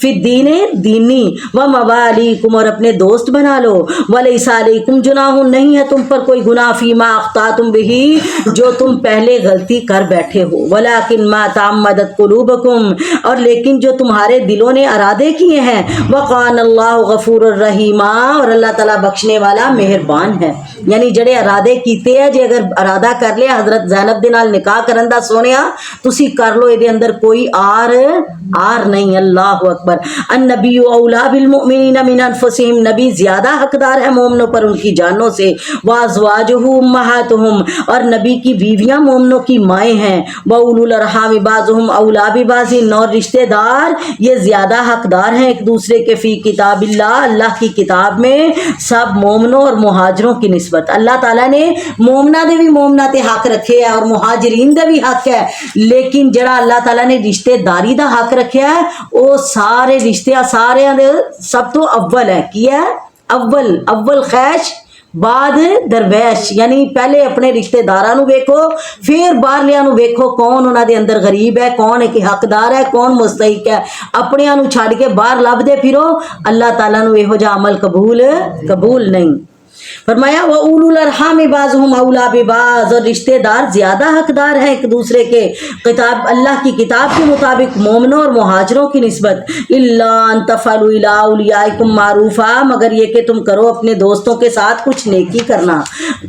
الدین دینی، وموالیکم، اور اپنے دوست بنا لو، ولیس علیکم جناح، نہیں ہے تم پر کوئی گناہ، فیما اخطأتم بہ، جو تم پہلے غلطی کر بیٹھے ہو، ولیکن ما تعمدت قلوبکم، اور لیکن جو تمہارے دلوں نے ارادے کیے ہیں، وقان اللہ غفور الرحیم، اور اللہ تعالیٰ بخشنے والا مہربان ہے۔ یعنی جڑے ارادے کیتے ہیں، جے اگر ارادہ کر لیا حضرت زینب دے نال نکاح کرن دا سونیا، تسی کر لو، دے اندر کوئی آر نہیں۔ اللہ اکبر۔ النبی اولا بالمؤمنین من انفسہم، نبی زیادہ حقدار ہے مومنوں پر ان کی جانوں سے، وازواجہ امہاتہم، اور نبی کی بیویاں مومنوں کی مائیں ہیں، واولو الارحام بعضہم اولا ببعض، اور رشتہ دار یہ زیادہ حقدار ہیں ایک دوسرے کے، فی کتاب اللہ، اللہ کی کتاب میں، سب مومنوں اور مہاجروں کی نسبت۔ اللہ تعالیٰ نے مومنہ دے بھی مومنہ تے حق رکھے ہے اور مہاجرین دے بھی حق ہے، لیکن جڑا اللہ تعالیٰ نے رشتہ داری دا حق رکھیا ہے وہ سارے رشتے سارے دے سب تو اول ہے، کیا ہے اول خیش بعد درویش، یعنی پہلے اپنے رشتہ داراں نو ویکھو پھر باہرلیاں نو ویکھو، کون انہاں دے اندر غریب ہے، کون ایک حقدار ہے، کون مستحق ہے۔ اپنیاں نو چھڈ کے باہر لبدے پھرو، اللہ تعالیٰ نو یہو جا عمل قبول نہیں۔ فرمایا وَأُولُو الْأَرْحَامِ بَعْضُهُمْ أَوْلَىٰ بِبَعْضٍ، اور رشتہ دار زیادہ حقدار ہیں ایک دوسرے کے، کتاب اللہ کی کتاب کے مطابق مومنوں اور مہاجروں کی نسبت۔ إِلَّا أَن تَفْعَلُوا إِلَىٰ أَوْلِيَائِكُمْ مَعْرُوفًا، مگر یہ کہ تم کرو اپنے دوستوں کے ساتھ کچھ نیکی کرنا۔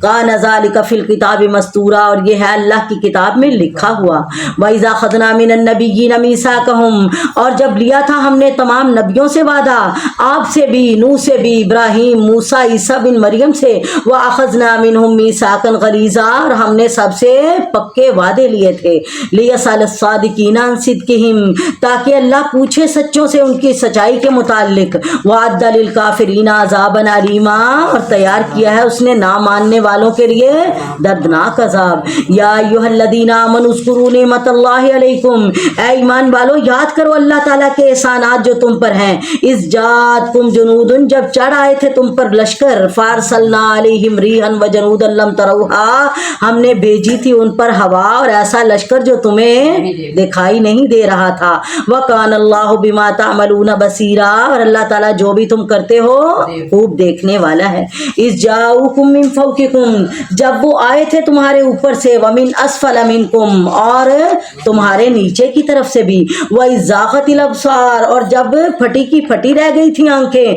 كَانَ ذَلِكَ فِي الْكِتَابِ مَسْطُورًا، اور یہ ہے اللہ کی کتاب میں لکھا ہوا۔ وَإِذَا أَخَذْنَا مِنَ النَّبِيِّينَ مِيثَاقَهُمْ، اور جب لیا تھا ہم نے تمام نبیوں سے وعدہ، آپ سے بھی، نوح سے بھی، ابراہیم، موسیٰ، عیسیٰ بن مریم سے، وَأَخَذْنَا مِنْهُمْ مِيثَاقًا غَلِيظًا، اور ہم نے سب سے پکے وعدے لیے تھے۔ لِيَسْأَلَ الصَّادِقِينَ عَنْ صِدْقِهِمْ، تاکہ اللہ پوچھے سچوں سے ان کی سچائی کے متعلق۔ وَأَعَدَّ لِلْكَافِرِينَ عَذَابًا أَلِيمًا، اور تیار کیا ہے اس نے نہ ماننے والوں کے لیے دردناک عذاب۔ یا ایھا الذین آمنوا اذکروا نعمت اللہ علیکم، اے ایمان والو یاد کرو اللہ تعالیٰ کے احسانات جو تم پر ہیں۔ اذ جاءتکم جنود، جب چڑھ آئے تھے تم پر لشکر، فارسلنا علیہم ریحا وجنودا لم تروها، ہم نے بھیجی تھی ان پر ہوا اور ایسا لشکر جو تمہیں دکھائی نہیں دے رہا تھا۔ وکان اللہ بما تعملون بصیرا، اور اللہ تعالیٰ جو بھی تم کرتے ہو خوب دیکھنے والا ہے۔ اذ جاؤکم من فوقکم، جب وہ آئے تھے تمہارے اوپر سے، ومن اسفل منکم، اور تمہارے نیچے کی طرف سے بھی، وَإِذ زَاغَتِ الْأَبْصَارُ، اور جب پھٹی کی پھٹی رہ گئی تھی آنکھیں،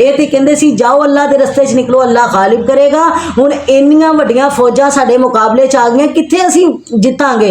ਇਹ ਤੇ ਕਹਿੰਦੇ ਸੀ ਜਾਓ ਅੱਲਾਹ ਦੇ ਰਸਤੇ 'ਚ ਨਿਕਲੋ, ਅੱਲਾਹ ਗਾਲਿਬ ਕਰੇਗਾ। ਹੁਣ ਇੰਨੀਆਂ ਵੱਡੀਆਂ ਫੌਜਾਂ ਸਾਡੇ ਮੁਕਾਬਲੇ 'ਚ ਆ ਗਈਆਂ, ਕਿੱਥੇ ਅਸੀਂ ਜਿੱਤਾਂਗੇ?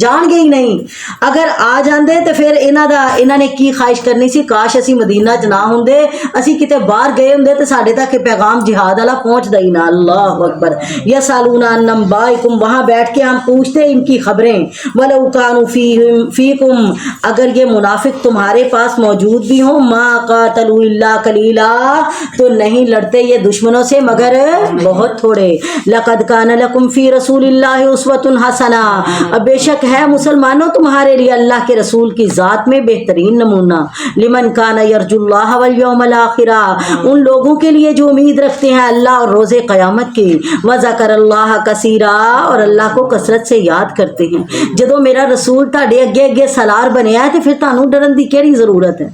جان گے ہی نہیں. اگر آ جاندے تو پھر انہاں نے کی خواہش کرنی سی, کاش اسی مدینہ چ نہ ہوندے, اسی کتے باہر گئے ہوندے تے ساڈے تک پیغام جہاد والا پہنچدا ہی نہ. اللہ اکبر. یسالون عن انبائکم, وہاں بیٹھ کے ہم پوچھتے ان کی خبریں. ولو کانوا فیکم, اگر یہ منافق تمہارے پاس موجود بھی ہوں, ما قاتلوا الا قلیلا, تو نہیں لڑتے یہ دشمنوں سے مگر بہت تھوڑے. لقد کان لکم فی رسول اللہ اسوۃ حسنہ, اب بے شک ہے مسلمانوں تمہارے لیے اللہ کے رسول کی ذات میں بہترین نمونہ. لمن کان یرجو اللہ والیوم الآخر, ان لوگوں کے لیے جو امید رکھتے ہیں اللہ اور روز قیامت کی. وذکر اللہ کثیرا, اور اللہ کو کثرت سے یاد کرتے ہیں. جدو میرا رسول تہاڈے اگے اگے سالار بنیا ہے تو پھر تانوں ڈرن دی کیڑی ضرورت ہے.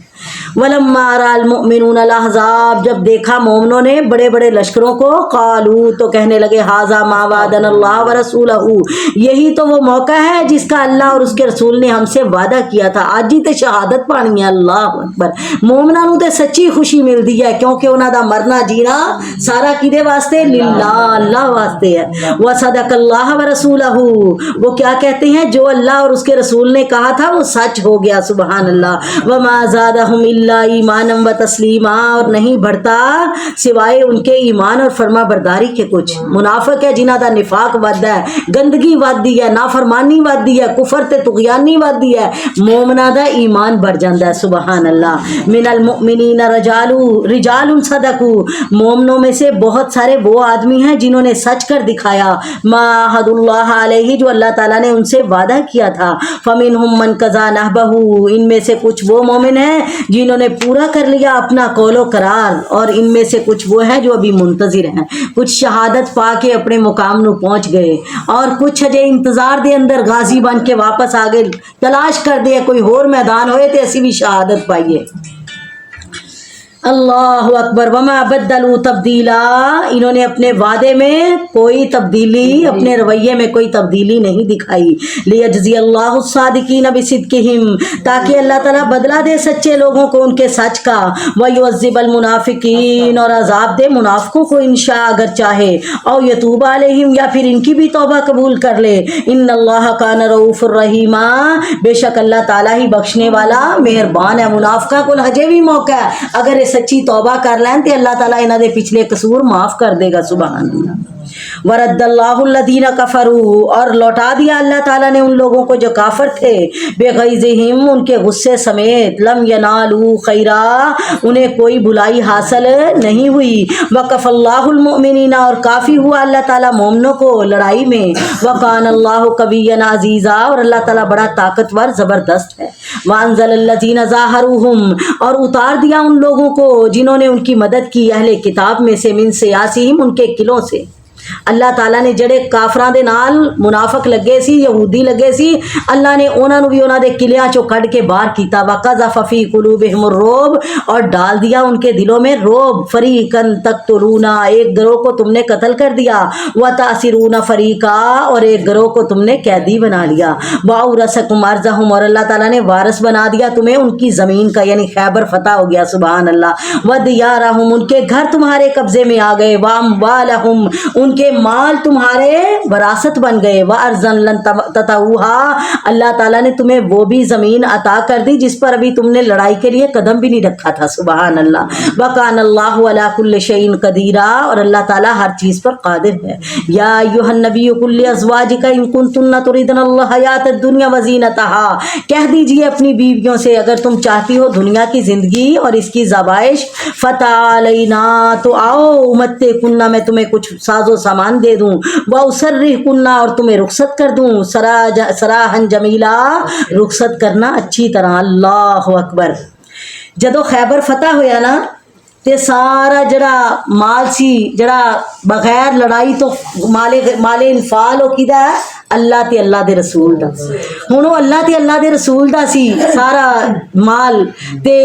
ولما را المؤمنون الاحزاب, جب دیکھا مومنوں نے بڑے بڑے لشکروں کو, قالوا, تو کہنے لگے, ھذا ما وعدنا اللہ ورسولہ, یہی تو وہ موقع ہے جس کا اللہ اور اس کے رسول نے ہم سے وعدہ کیا تھا. آج ہی تے شہادت پانی ہے. اللہ اکبر. مومناں نوں تے سچی خوشی ملدی ہے کیونکہ انہاں دا مرنا جینا سارا کدے واسطے, للہ, اللہ واسطے ہے. وصدق اللہ ورسولہ, وہ کیا کہتے ہیں, جو اللہ اور اس کے رسول نے کہا تھا وہ سچ ہو گیا. سبحان اللہ. وما زادہم الا ایمانا و تسلیما, اور نہیں بڑھتا سوائے ان کے ایمان اور فرما برداری کے کچھ. منافق ہے جنہاں دا نفاق ود ہے, گندگی ودی ہے, نافرمانی ودی ہے, کفر تے طغیانی ودی ہے. مومنہ دا ایمان بڑھ جاندا ہے. سبحان اللہ. من المؤمنین رجال صدقوا, مومنوں میں سے بہت سارے وہ آدمی ہیں جنہوں نے سچ کر دکھایا. ما عہد اللہ علیہ, جو اللہ تعالیٰ نے ان سے وعدہ کیا تھا. فمنہم من قضا نحبہ, ان میں سے کچھ وہ مومن ہیں جنہوں نے پورا کر لیا اپنا قول و قرار, اور ان میں سے کچھ وہ ہیں جو ابھی منتظر ہیں. کچھ شہادت پا کے اپنے مقام نو پہنچ گئے, اور کچھ اجے انتظار دے اندر غازی بن کے واپس آ گئے, تلاش کر دے کوئی اور میدان ہوئے تے اسی بھی شہادت پائیے. اللہ اکبر. وما بدلوا تبدیلا, انہوں نے اپنے وعدے میں کوئی تبدیلی, اپنے رویے میں کوئی تبدیلی نہیں دکھائی. لیجزی اللہ الصادقین بصدقہم, تاکہ اللہ تعالیٰ بدلہ دے سچے لوگوں کو ان کے سچ کا. ویعذب المنافقین, اور عذاب دے منافقوں کو انشاء اگر چاہے. او یتوب علیہم, یا پھر ان کی بھی توبہ قبول کر لے. ان اللہ کان رؤوف الرحیم, بے شک اللہ تعالیٰ ہی بخشنے والا مہربان ہے. منافقہ کو ہجے بھی موقع ہے, اگر سچی توبہ کر لیں تو اللہ تعالیٰ انہاں دے پچھلے قصور معاف کر دے گا. سبحان اللہ. ورد اللہ الذین کفروا, اور لوٹا دیا اللہ تعالیٰ نے ان لوگوں کو جو کافر تھے. بغیظہم, ان کے غصے سمیت. لم ینالوا خیرا, انہیں کوئی بلائی حاصل نہیں ہوئی. وقف اللہ المؤمنین, اور کافی ہوا اللہ تعالیٰ مومنوں کو لڑائی میں. وکان اللہ قویا عزیزا, اور اللہ تعالیٰ بڑا طاقتور زبردست ہے. وانزل الذین ظاہروہم, اور اتار دیا ان لوگوں کو جنہوں نے ان کی مدد کی اہل کتاب میں سے. من سیاسیہم, ان کے قلعوں سے. اللہ تعالیٰ نے جڑے کافراں دے نال منافق لگے سی, یہودی لگے سی, اللہ نے انہاں نو بھی انہاں دے قلعیاں چوں کڈ کے باہر کیتا. وقذف فی قلوبہم الرعب, اور ڈال دیا ان کے دلوں میں روب. فریقا تقتلون, ایک گروہ کو تم نے قتل کر دیا. وتأسرون فریقا, اور ایک گروہ کو تم نے قیدی بنا لیا. وأورثکم ارضہم, اور اللہ تعالیٰ نے وارث بنا دیا تمہیں ان کی زمین کا, یعنی خیبر فتح ہو گیا. سبحان اللہ. ودیارہم, ان کے گھر تمہارے قبضے میں آ گئے. واموالہم, ان کے مال تمہارے وراثت بن گئے. وَأَرْضًا لَن تَطَئُوهَا, اللہ تعالیٰ نے تمہیں وہ بھی زمین عطا کر دی جس پر ابھی تم نے لڑائی کے لیے قدم بھی نہیں رکھا تھا. سبحان اللہ. وَكَانَ اللَّهُ عَلَى كُلِّ شَيْءٍ قَدِيرًا, اور اللہ تعالیٰ ہر چیز پر قادر ہے. یا ایھا النبی قل لأزواجک ان کنتن تردن الحیاۃ الدنیا وزینتها, کہہ دیجئے اپنی بیویوں سے اگر تم چاہتی ہو دنیا کی زندگی اور اس کی زابائش. فتعالینا, تو آؤ. امتعکن, میں تمہیں کچھ ساز و سامان دے دوں. واسرحکن, اور تمہیں رخصت کر دوں. سراحا جمیلا, رخصت کرنا اچھی طرح. اللہ اکبر. جدو خیبر فتح ہویا نا تے سارا جڑا مال سی, جڑا بغیر لڑائی تو مال انفال ہو کیدا ہے, اللہ تے اللہ دے رسول دا. ہن او اللہ تے اللہ دے رسول دا سی سارا مال, تے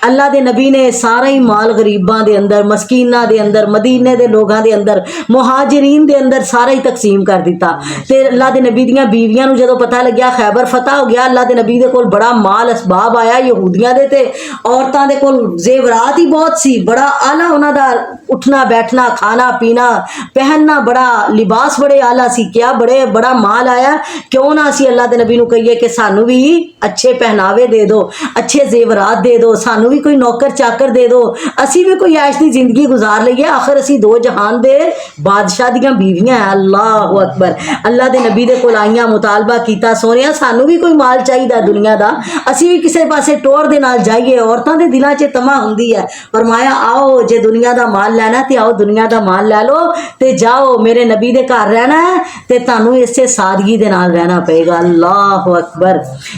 اللہ دے نبی نے سارا ہی مال غریباں دے اندر, مسکیناں دے اندر, مدینے دے لوگاں دے اندر, مہاجرین دے اندر سارا ہی تقسیم کر دیتا. تے اللہ دے نبی دیاں بیویاں نو جدوں پتہ لگیا خیبر فتح ہو گیا, اللہ دے نبی دے کول بڑا مال اسباب آیا یہودیاں دے, تے عورتاں دے کول زیورات ہی بہت سی بڑا آلہ انہاں دا اٹھنا بیٹھنا کھانا پینا پہننا بڑا لباس بڑے آلہ سی کیا بڑا مال آیا کیوں نہ اسی اللہ دے نبی نو کہیے کہ سانو بھی اچھے پہناوے دے دو اچھے زیورات دے دو سانو بھی کوئی نوکر چاکر دے دو اسی بھی کوئی عیش دی زندگی گزار لئیے آخر اسی دو جہان دے بادشاہ دیاں بیویاں ہیں اللہ اکبر اللہ دے نبی دے کول آئیاں مطالبہ کیتا سونیا سانو بھی کوئی مال چاہیے دنیا دا اسی بھی کسے پاسے ٹور دے نال جائیے عورتاں دے دلاں چ تما ہوندی ہے فرمایا آؤ جے دنیا دا مال لینا تے آؤ دنیا دا مال لے لو تے جاؤ میرے نبی دے گھر رہنا ہے تے تانوں اس سے سادگی دے نال رہنا پئے گا اللہ اکبر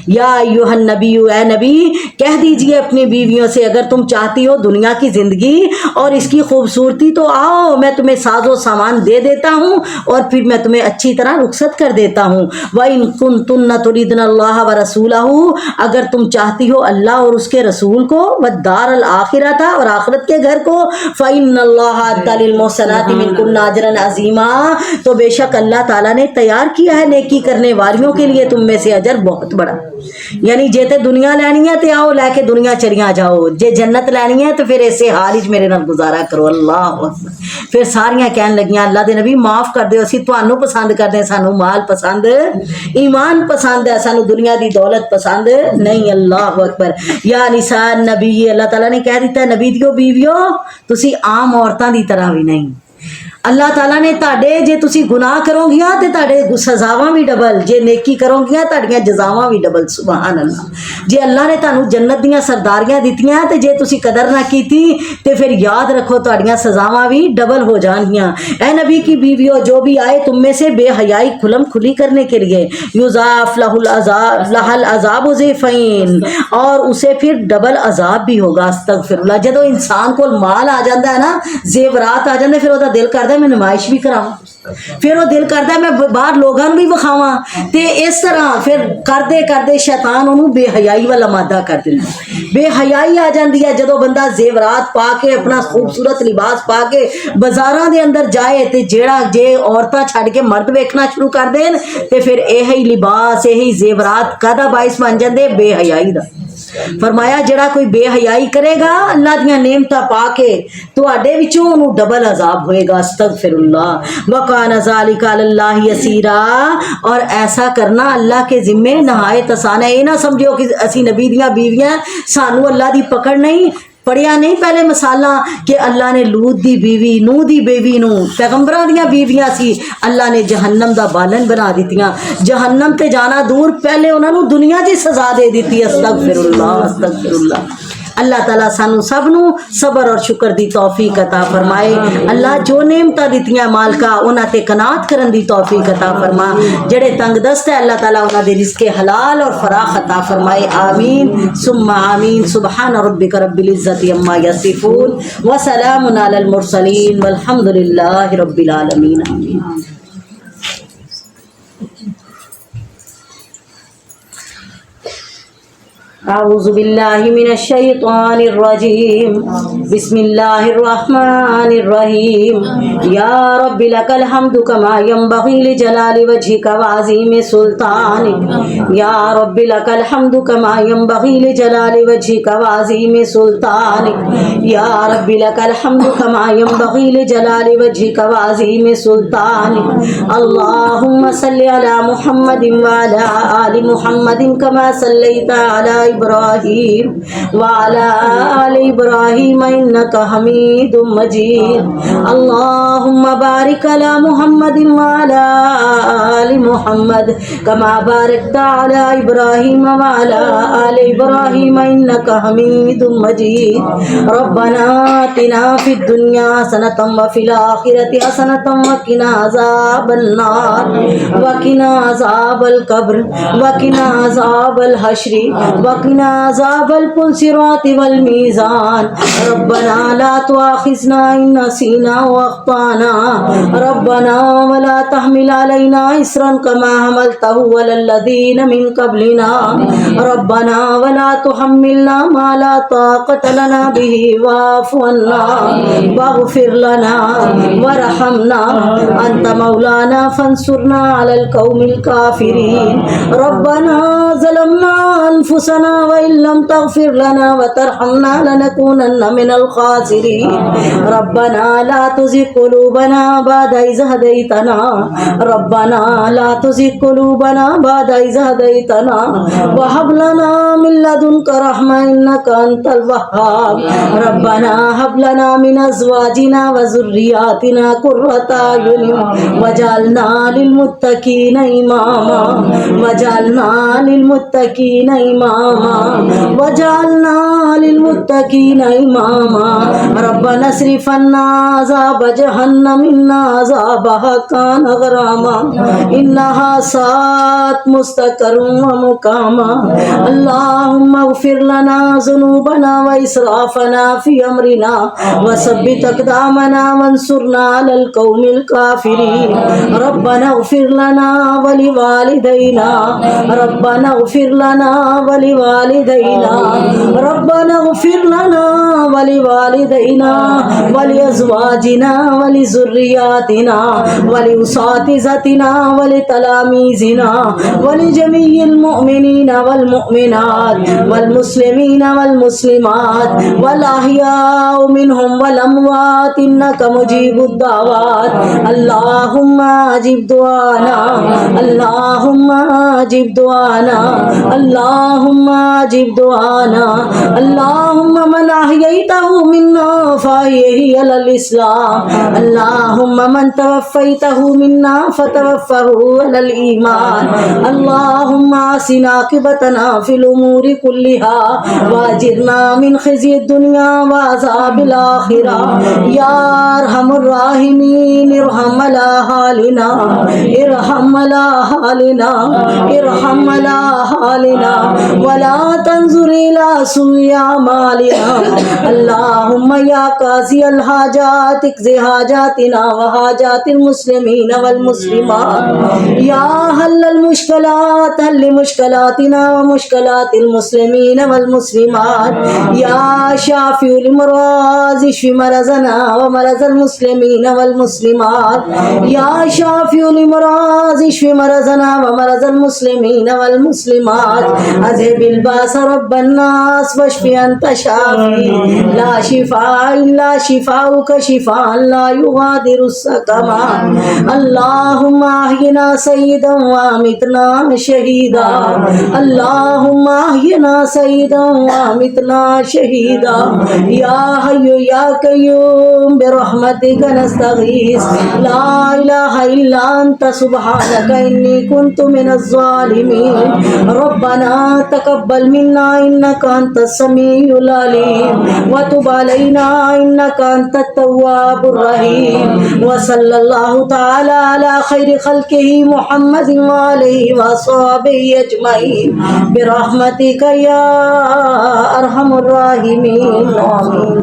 یا ایھا النبی اے نبی کہہ دیجئے اپنی بیویوں سے اگر تم چاہتی ہو دنیا کی زندگی اور اس کی خوبصورتی تو آؤ میں تمہیں ساز و سامان دے دیتا ہوں اور پھر میں تمہیں اچھی طرح رخصت کر دیتا ہوں وَإِن كُنتُنَّ تُرِيدْنَ اللَّهَ وَرَسُولَهُ اگر تم چاہتی ہو اللہ اور اس کے رسول کو وَالدَّارَ الْآخِرَةَ اور آخرت کے گھر کو فَإِنَّ اللَّهَ أَعَدَّ لِلْمُحْسَنَاتِ مِنكُنَّ أَجْرًا عَظِيمًا تو بے شک اللہ تعالیٰ نے تیار کیا ہے نیکی کرنے والیوں کے لیے تم میں سے اجر بہت بڑا یعنی جے تے دنیا لینی ہے تے آؤ لے کے دنیا چڑیاں جاؤ جے جنت لینی ہے تو پھر ایسے حال وچ میرے نال گزارا کرو اللہ اکبر پھر ساریاں کہن لگیاں اللہ دے نبی معاف کر دیو اسی تانوں پسند کردے سانو مال پسند ایمان پسند ہے سانو دنیا دی دولت پسند نہیں اللہ اکبر یا نساء نبی اللہ تعالیٰ نے کہہ دیتا ہے نبی دیو بیویو تسی عام عورتاں دی طرح بھی نہیں اللہ تعالیٰ نے تاڑے جے تسی گناہ کرو گیا تے تاڑے سزاواں بھی ڈبل جے نیکی کرو گیا تاڑیاں جزاواں بھی ڈبل سبحان اللہ جے اللہ نے تانوں جنت دیاں سرداریاں دتیاں تے جے تسی قدر نہ کیتی تے پھر یاد رکھو تاڑیاں سزاواں بھی ڈبل ہو جان گیاں اے نبی کی بیویو جو بھی آئے تم میں سے بے حیائی کھلم کھلی کرنے کے لیے یضاف لہ العذاب ضعفین اور اسے پھر ڈبل عذاب بھی ہوگا استغفر اللہ جدو انسان کو مال آ جاندہ ہے نا زیورات آ جاندے پھر وہ دل کردا میں نمائش بھی کراواں پھر وہ دل کردا ہے میں باہر لوگاں بھی بخاواں تے اس طرح پھر کردے شیطان انہوں بے حیائی والا مادہ کر دیندا بے حیائی آ جاندی ہے جدو بندہ زیورات پا کے اپنا خوبصورت لباس پا کے بازاراں دے اندر جائے تے جے عورتاں چھڈ کے مرد ویکھنا شروع کر دین تے پھر یہی لباس یہی زیورات کدا باعث بن جاندے بے حیائی دا فرمایا جڑا کوئی بے حیائی کرے گا اللہ دیاں نعمتاں پا کے تواڈے وچوں انہوں ڈبل عذاب ہوئے گا استغفر اللہ وکان ذالک علی اللہ یسیرا اور ایسا کرنا اللہ کے ذمے نہایت آسان ہے یہ نہ سمجھو کہ اسی نبی دیاں بیویاں سانو اللہ دی پکڑ نہیں پڑھیا نہیں پہلے مثالہ کہ اللہ نے لوط دی بیوی نوح دی بیوی نو پیغمبراں دیاں بیویاں سی اللہ نے جہنم دا بالن بنا دیتیاں جہنم تے جانا دور پہلے انہاں نو دنیا دی سزا دے دیتی استغفر اللہ اللہ تعالیٰ سانو سب نو صبر اور شکر دی توفیق عطا فرمائے اللہ جو نعمتاں دتیاں مالکا انہاں تے قناعت کرن دی توفیق عطا فرما جڑے تنگ دست ہے اللہ تعالیٰ انہاں دے رزق حلال اور فراخ عطا فرمائے آمین ثم آمین سبحان ربک رب العزت عما یصفون وسلام علی المرسلین والحمد للہ رب العالمین آمین اعوذ باللہ من الشیطان الرجیم بسم اللہ الرحمن الرحیم یا رب لک الحمد کما ینبغی لجلال وجہک وعظیم سلطانک یا رب لک الحمد کما ینبغی لجلال وجہک وعظیم سلطانک یا رب لک الحمد کما ینبغی لجلال وجہک وعظیم سلطانک اللہم صلی علی محمد وعلی آل محمد کما صلیت علی ابراہیم وعلی آل ابراہیم انکا حمید مجید اللہم بارک علی محمد وعلی آل محمد کما بارکت علی ابراہیم وعلی آل ابراہیم انکا حمید مجید ربنا آتنا فی الدنیا حسنۃ وفی الآخرۃ حسنۃ وقنا عذاب النار وقنا عذاب القبر وقنا عذاب الحشر وقنا عذاب الصراط والمیزان ربنا لا تؤاخذنا ان نسینا واخطانا ربنا ولا تحمل علينا اصرا كما حملته على الذين من قبلنا ربنا ولا تحملنا ما لا طاقة لنا به واعف عنا واغفر لنا وارحمنا انت مولانا فانصرنا على القوم الكافرين ربنا ظلمنا انفسنا وإن لم تغفر لنا وترحمنا لنكونن من الخاسرين ربنا لا تزغ قلوبنا بعد إذ هديتنا ربنا لا تزغ قلوبنا بعد إذ هديتنا وهب لنا من لدنك رحمة إنك أنت الوهاب ربنا هب لنا من أزواجنا وذرياتنا قرة أعين واجعلنا للمتقين إماما واجعلنا للمتقين إماما واجعلنا للمتقين إماما ربنا اصرف عنا عذاب جهنم إن عذابها كان غراما إنها ساءت مستقرا ومقاما اللهم اغفر لنا ذنوبنا وإسرافنا في أمرنا وثبت أقدامنا وانصرنا على القوم الكافرين ربنا اغفر لنا ولوالدينا ربنا اغفر لنا ولوالدينا ربنا اغفر لنا ولوالدينا ولأزواجنا ولذرياتنا ولأساتذتنا ولتلاميذنا ولجميع المؤمنين والمؤمنات والمسلمين والمسلمات والأحياء منهم والأموات إنك مجيب الدعوات اللهم أجب دعانا اللهم أجب دعانا اللهم أجب دعانا اللهم من أحييته منا فأحيه على الإسلام اللهم من توفيته منا فتوفه على الإيمان اللهم أحسن عاقبتنا في الأمور كلها وأجرنا من خزي الدنيا وعذاب الآخرة يا أرحم الراحمين ارحم على حالنا ارحم على حالنا ارحم على حالنا ولا تنظر إلى سوء أعمالنا اللهم يا قاضي الحاجات اقض حاجاتنا وحاجات المسلمين والمسلمات يا حل المشكلات حل مشكلاتنا ومشكلات المسلمين والمسلمات يا شافي الأمراض اشف مرضنا ومرض المسلمين والمسلمات يا شافي الأمراض اشف مرضنا ومرض المسلمين والمسلمات اذهب الباس رب الناس واشف أنت شافي لا شفاء إلا شفاؤك شفاء لا يغادر سقما اللهم أحينا سيدا وأمتنا شهيدا اللهم أحينا سيدا وأمتنا شهيدا يا حي يا قيوم برحمتك نستغيث لا إله إلا أنت سبحانك إني كنت من الظالمين ربنا تقبل منا إنك أنت السميع العليم وتب علينا إنك أنت التواب الرحيم وصلى الله تعالى على خير خلقه محمد وآله وصحبه أجمعين برحمتك يا أرحم الراحمين آمين